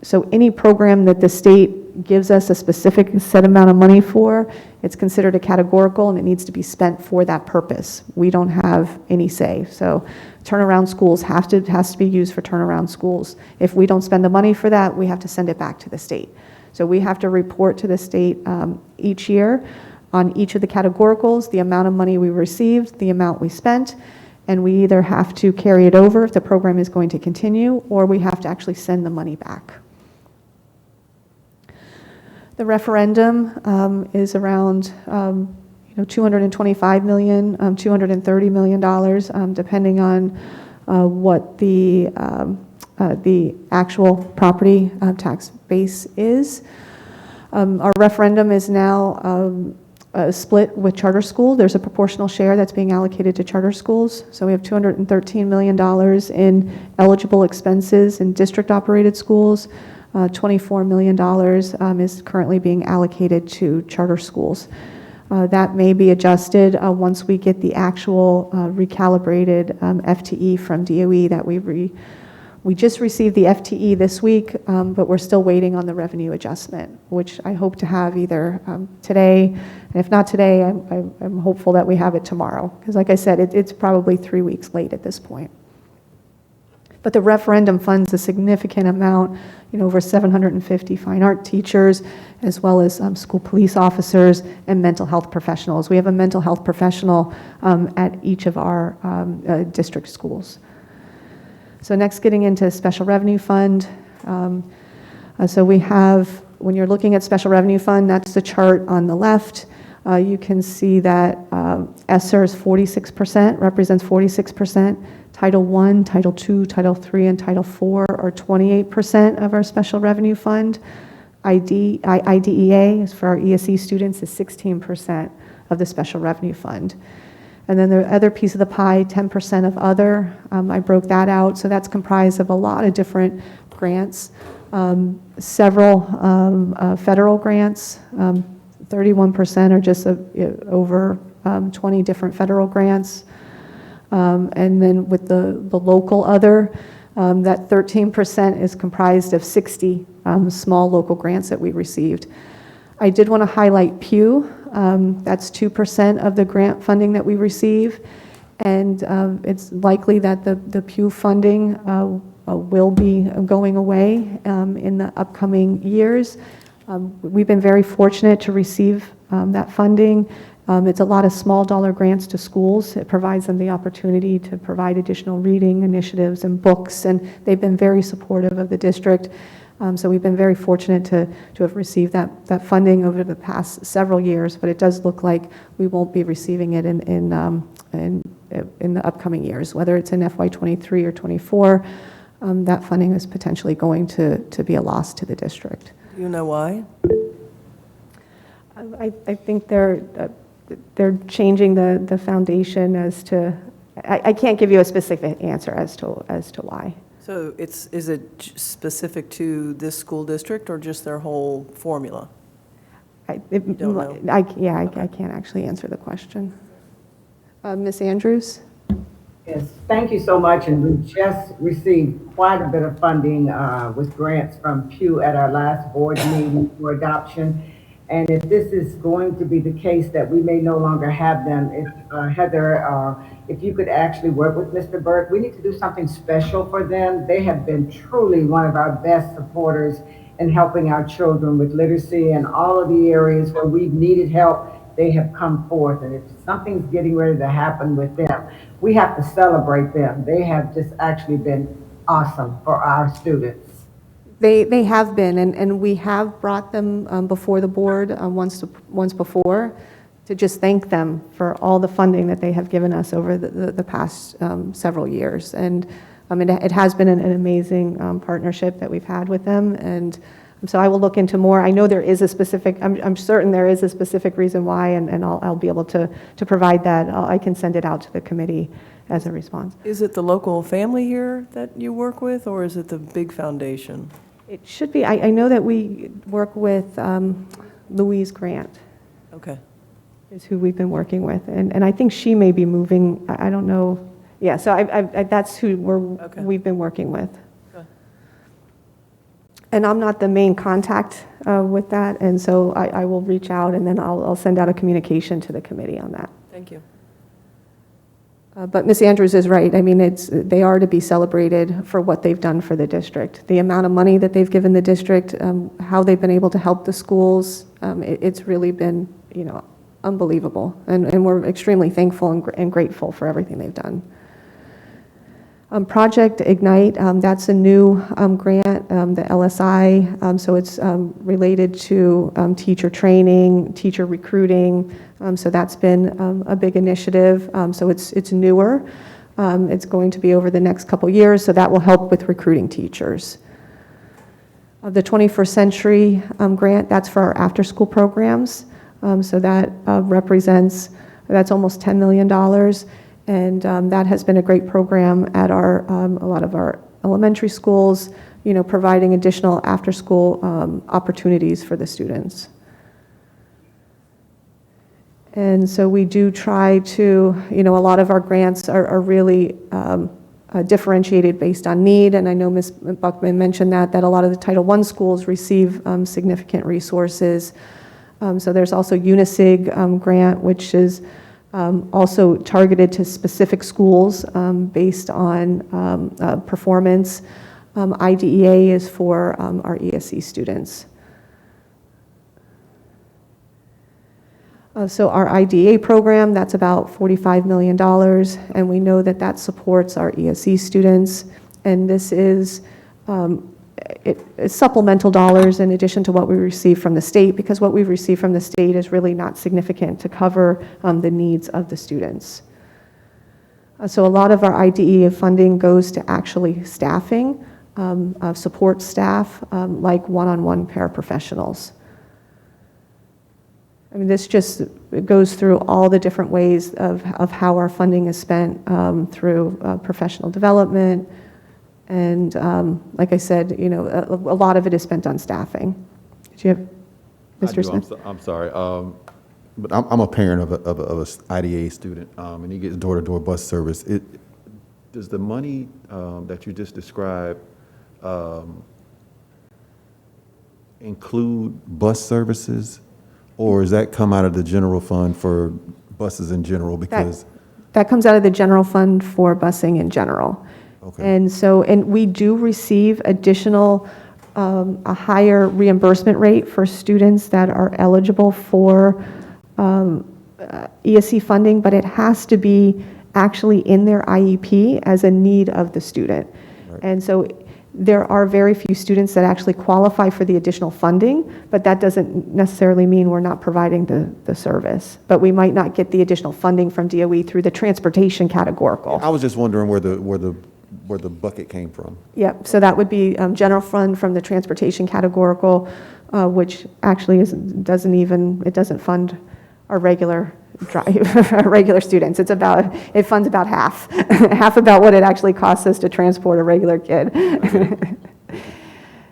So any program that the state gives us a specific set amount of money for, it's considered a categorical and it needs to be spent for that purpose. We don't have any say. So turnaround schools has to be used for turnaround schools. If we don't spend the money for that, we have to send it back to the state. So we have to report to the state each year on each of the categoricals, the amount of money we received, the amount we spent, and we either have to carry it over if the program is going to continue, or we have to actually send the money back. The referendum is around $225 million, $230 million, depending on what the actual property tax base is. Our referendum is now split with charter school. There's a proportional share that's being allocated to charter schools. So we have $213 million in eligible expenses in district-operated schools. $24 million is currently being allocated to charter schools. That may be adjusted once we get the actual recalibrated FTE from DOE that we just received the FTE this week, but we're still waiting on the revenue adjustment, which I hope to have either today, and if not today, I'm hopeful that we have it tomorrow, because like I said, it's probably 3 weeks late at this point. But the referendum funds a significant amount, over 750 fine art teachers, as well as school police officers and mental health professionals. We have a mental health professional at each of our district schools. So next, getting into special revenue fund. So we have, when you're looking at special revenue fund, that's the chart on the left. You can see that ESSER is 46%, represents 46%. Title I, Title II, Title III, and Title IV are 28% of our special revenue fund. IDEA, is for our ESE students, is 16% of the special revenue fund. And then the other piece of the pie, 10% of other, I broke that out. So that's comprised of a lot of different grants, several federal grants, 31% are just over 20 different federal grants. And then with the local other, that 13% is comprised of 60 small local grants that we received. I did want to highlight Pew. That's 2% of the grant funding that we receive. And it's likely that the Pew funding will be going away in the upcoming years. We've been very fortunate to receive that funding. It's a lot of small dollar grants to schools. It provides them the opportunity to provide additional reading initiatives and books, and they've been very supportive of the district. So we've been very fortunate to have received that funding over the past several years, but it does look like we won't be receiving it in the upcoming years, whether it's in FY23 or 24. That funding is potentially going to be a loss to the district. Do you know why? I think they're changing the foundation as to, I can't give you a specific answer as to why. So is it specific to this school district or just their whole formula? I can't actually answer the question. Ms. Andrews? Yes, thank you so much. And we just received quite a bit of funding with grants from Pew at our last board meeting for adoption. And if this is going to be the case that we may no longer have them, if Heather, if you could actually work with Mr. Burke, we need to do something special for them. They have been truly one of our best supporters in helping our children with literacy and all of the areas where we've needed help. They have come forth, and if something's getting ready to happen with them, we have to celebrate them. They have just actually been awesome for our students. They have been, and we have brought them before the board once before to just thank them for all the funding that they have given us over the past several years. And it has been an amazing partnership that we've had with them, and so I will look into more. I know there is a specific, I'm certain there is a specific reason why, and I'll be able to provide that. I can send it out to the committee as a response. Is it the local family here that you work with, or is it the big foundation? It should be. I know that we work with Louise Grant. Okay. Is who we've been working with, and I think she may be moving. I don't know. Yeah, so that's who we've been working with. Okay. And I'm not the main contact with that, and so I will reach out, and then I'll send out a communication to the committee on that. Thank you. But Ms. Andrews is right. I mean, they are to be celebrated for what they've done for the district. The amount of money that they've given the district, how they've been able to help the schools, it's really been, unbelievable. And we're extremely thankful and grateful for everything they've done. Project Ignite, that's a new grant, the LSI, so it's related to teacher training, teacher recruiting, so that's been a big initiative. So it's newer. It's going to be over the next couple years, so that will help with recruiting teachers. The 21st Century grant, that's for our after-school programs. So that represents, that's almost $10 million. And that has been a great program at a lot of our elementary schools, providing additional after-school opportunities for the students. And so we do try to, a lot of our grants are really differentiated based on need. And I know Ms. Buckman mentioned that a lot of the Title I schools receive significant resources. So there's also UNISIG grant, which is also targeted to specific schools based on performance. IDEA is for our ESE students. So our IDEA program, that's about $45 million, and we know that that supports our ESE students. And this is it's supplemental dollars in addition to what we receive from the state, because what we receive from the state is really not significant to cover the needs of the students. So a lot of our IDEA funding goes to actually staffing, support staff, like one-on-one paraprofessionals. I mean, this just it goes through all the different ways of how our funding is spent through professional development. And like I said, a lot of it is spent on staffing. Did you have, Mr. Smith? I'm sorry, but I'm a parent of a IDA student, and he gets door-to-door bus service. Does the money that you just described include bus services? Or does that come out of the general fund for buses in general? Because that comes out of the general fund for busing in general. Okay. And we do receive additional, a higher reimbursement rate for students that are eligible for ESE funding, but it has to be actually in their IEP as a need of the student. Right. And so there are very few students that actually qualify for the additional funding, but that doesn't necessarily mean we're not providing the service. But we might not get the additional funding from DOE through the transportation categorical. I was just wondering where the bucket came from. Yep, so that would be general fund from the transportation categorical, which actually doesn't fund our regular students. It funds about half, half about what it actually costs us to transport a regular kid.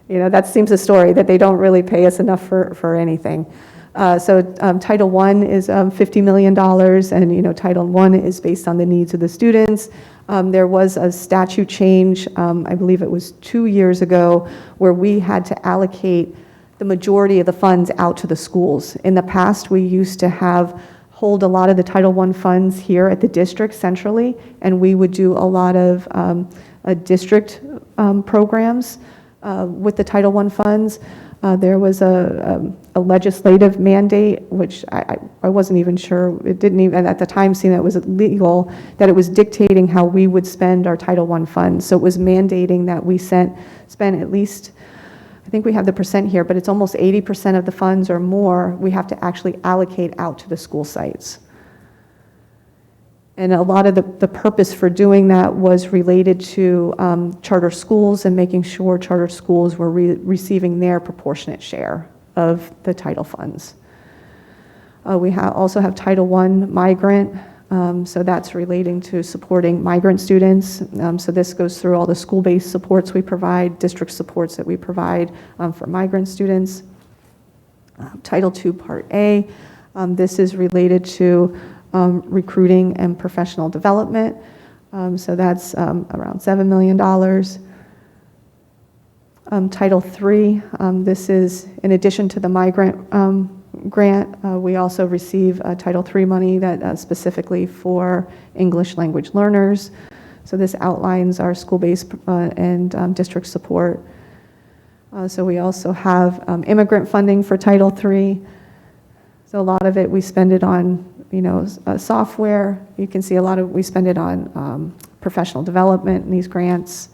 That seems a story that they don't really pay us enough for anything. So Title I is $50 million, and Title I is based on the needs of the students. There was a statute change, I believe it was 2 years ago, where we had to allocate the majority of the funds out to the schools. In the past, we used to hold a lot of the Title I funds here at the district centrally, and we would do a lot of district programs with the Title I funds. There was a legislative mandate, which I wasn't even sure, it didn't even, at the time seem that it was illegal, that it was dictating how we would spend our Title I funds. So it was mandating that we spend at least, I think we have the percent here, but it's almost 80% of the funds or more we have to actually allocate out to the school sites. And a lot of the purpose for doing that was related to charter schools and making sure charter schools were receiving their proportionate share of the title funds. We also have Title I migrant, so that's relating to supporting migrant students. So this goes through all the school-based supports we provide, district supports that we provide for migrant students. Title II Part A, this is related to recruiting and professional development. So that's around $7 million. Title III, this is in addition to the migrant grant, we also receive Title III money that specifically for English language learners. So this outlines our school-based and district support. So we also have immigrant funding for Title III. So a lot of it, we spend it on software. You can see we spend it on professional development in these grants.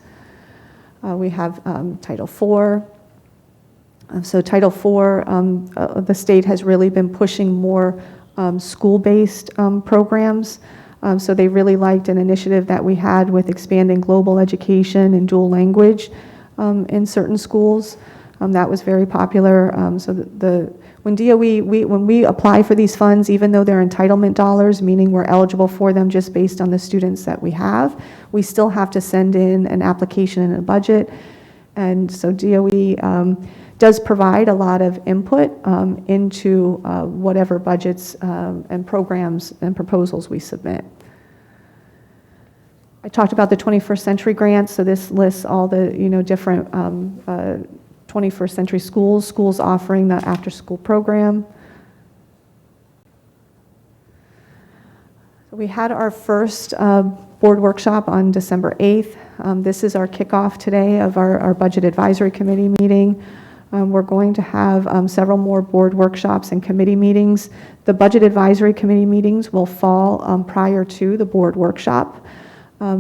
We have Title IV. So Title IV, the state has really been pushing more school-based programs. So they really liked an initiative that we had with expanding global education and dual language in certain schools. That was very popular. So When DOE, when we apply for these funds, even though they're entitlement dollars, meaning we're eligible for them just based on the students that we have, we still have to send in an application and a budget. And so DOE does provide a lot of input into whatever budgets and programs and proposals we submit. I talked about the 21st Century Grants, so this lists all the different 21st Century schools offering the after-school program. So we had our first board workshop on December 8th. This is our kickoff today of our Budget Advisory Committee meeting. We're going to have several more board workshops and committee meetings. The Budget Advisory Committee meetings will fall prior to the board workshop,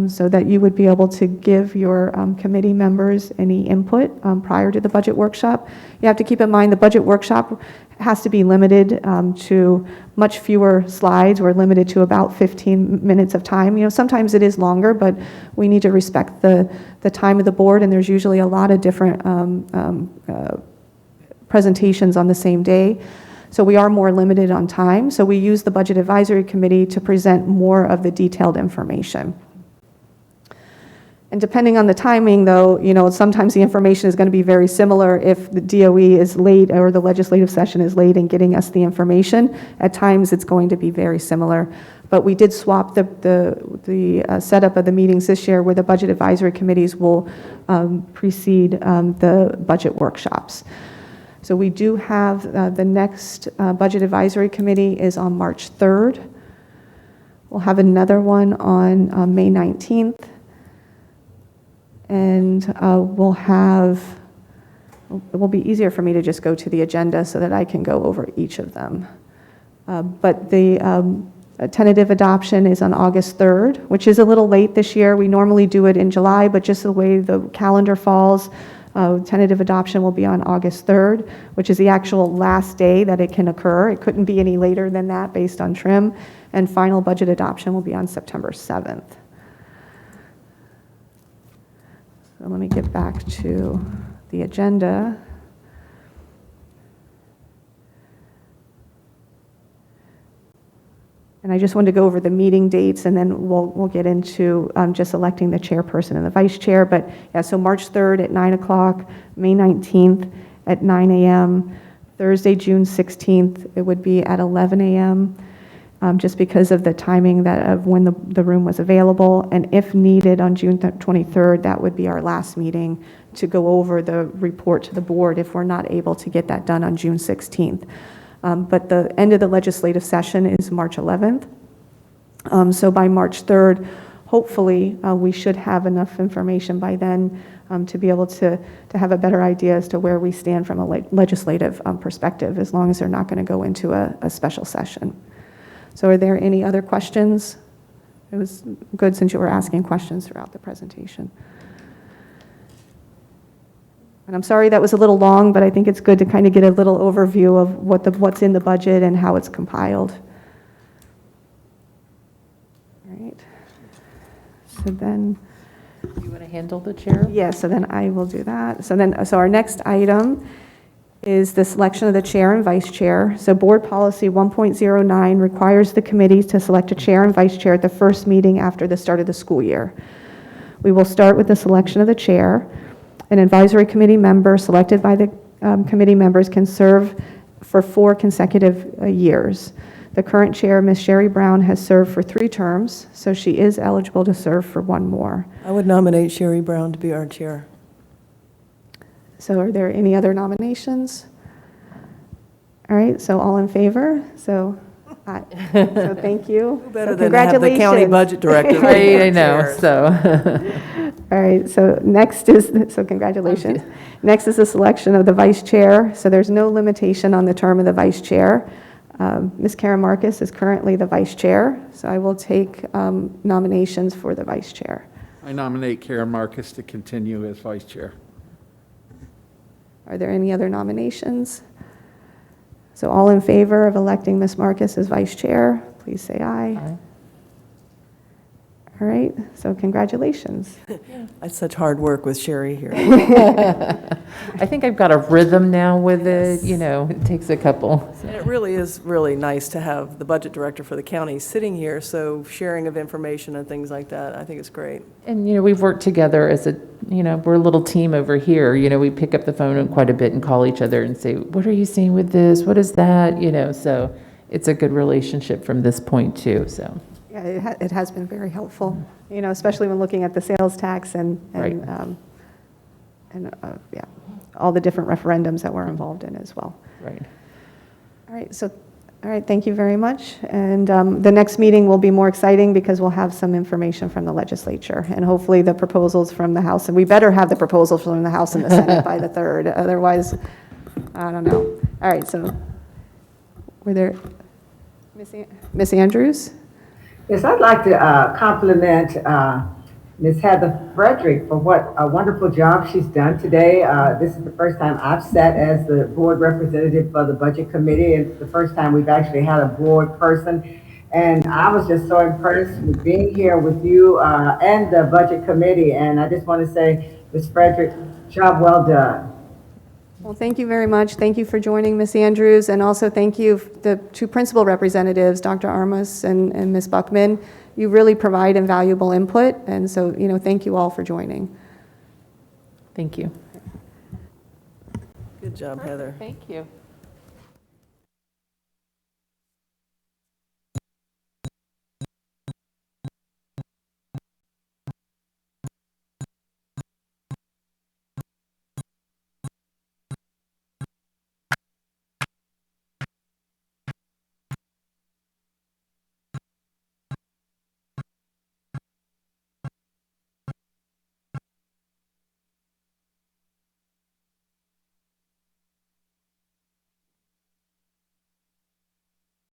so that you would be able to give your committee members any input prior to the budget workshop. You have to keep in mind the budget workshop has to be limited to much fewer slides. We're limited to about 15 minutes of time. Sometimes it is longer, but we need to respect the time of the board, and there's usually a lot of different presentations on the same day. So we are more limited on time. So we use the Budget Advisory Committee to present more of the detailed information. And depending on the timing, though, sometimes the information is going to be very similar if the DOE is late or the legislative session is late in getting us the information. At times, it's going to be very similar. But we did swap the setup of the meetings this year where the Budget Advisory Committees will precede the budget workshops. So we do have the next Budget Advisory Committee is on March 3rd. We'll have another one on May 19th. And it will be easier for me to just go to the agenda so that I can go over each of them. But the tentative adoption is on August 3rd, which is a little late this year. We normally do it in July, but just the way the calendar falls, tentative adoption will be on August 3rd, which is the actual last day that it can occur. It couldn't be any later than that based on trim. And final budget adoption will be on September 7th. So let me get back to the agenda. And I just wanted to go over the meeting dates, and then we'll get into just electing the chairperson and the vice chair. But yeah, so March 3rd at 9 o'clock, May 19th at 9 a.m., Thursday, June 16th, it would be at 11 a.m., just because of the timing of when the room was available. And if needed on June 23rd, that would be our last meeting to go over the report to the board if we're not able to get that done on June 16th. But the end of the legislative session is March 11th. So by March 3rd, hopefully we should have enough information by then to be able to have a better idea as to where we stand from a legislative perspective, as long as they're not going to go into a special session. So are there any other questions? It was good since you were asking questions throughout the presentation. And I'm sorry that was a little long, but I think it's good to kind of get a little overview of what's in the budget and how it's compiled. All right. So then, You want to handle the chair? yes, so then I will do that. So our next item is the selection of the chair and vice chair. So board policy 1.09 requires the committees to select a chair and vice chair at the first meeting after the start of the school year. We will start with the selection of the chair. An advisory committee member selected by the committee members can serve for 4 consecutive years. The current chair, Ms. Sherry Brown, has served for 3 terms, so she is eligible to serve for 1 more. I would nominate Sherry Brown to be our chair. So are there any other nominations? All right, so all in favor? So thank you. Better So than have the county congratulations. budget director. I know, so. All right, so congratulations. Next is the selection of the vice chair. So there's no limitation on the term of the vice chair. Ms. Karen Marcus is currently the vice chair, so I will take nominations for the vice chair. I nominate Karen Marcus to continue as vice chair. Are there any other nominations? So all in favor of electing Ms. Marcus as vice chair, please say aye. Aye. All All right, so congratulations. That's such hard work with Sherry here. I think I've got a rhythm now with it, it takes a couple. And it really is really nice to have the budget director for the county sitting here, so sharing of information and things like that, I think it's great. And, we've worked together as we're a little team over here. We pick up the phone quite a bit and call each other and say, what are you seeing with this? What is that? So it's a good relationship from this point too, so. Yeah, it has been very helpful, especially when looking at the sales tax and Right. yeah, all the different referendums that we're involved in as well. Right. All right, thank you very much. And the next meeting will be more exciting because we'll have some information from the legislature and hopefully the proposals from the House. And we better have the proposals from the House and the Senate by the 3rd. Otherwise, I don't know. All right, so were there, Miss Andrews? Yes, I'd like to compliment Ms. Heather Frederick for what a wonderful job she's done today. This is the first time I've sat as the board representative for the budget committee. It's the first time we've actually had a board person. And I was just so impressed with being here with you and the budget committee. And I just want to say, Ms. Frederick, job well done. Well, thank you very much. Thank you for joining, Ms. Andrews, and also thank you, the two principal representatives, Dr. Armas and Ms. Buckman. You really provide invaluable input, and so, thank you all for joining. Thank you. Good job, Heather. Thank you.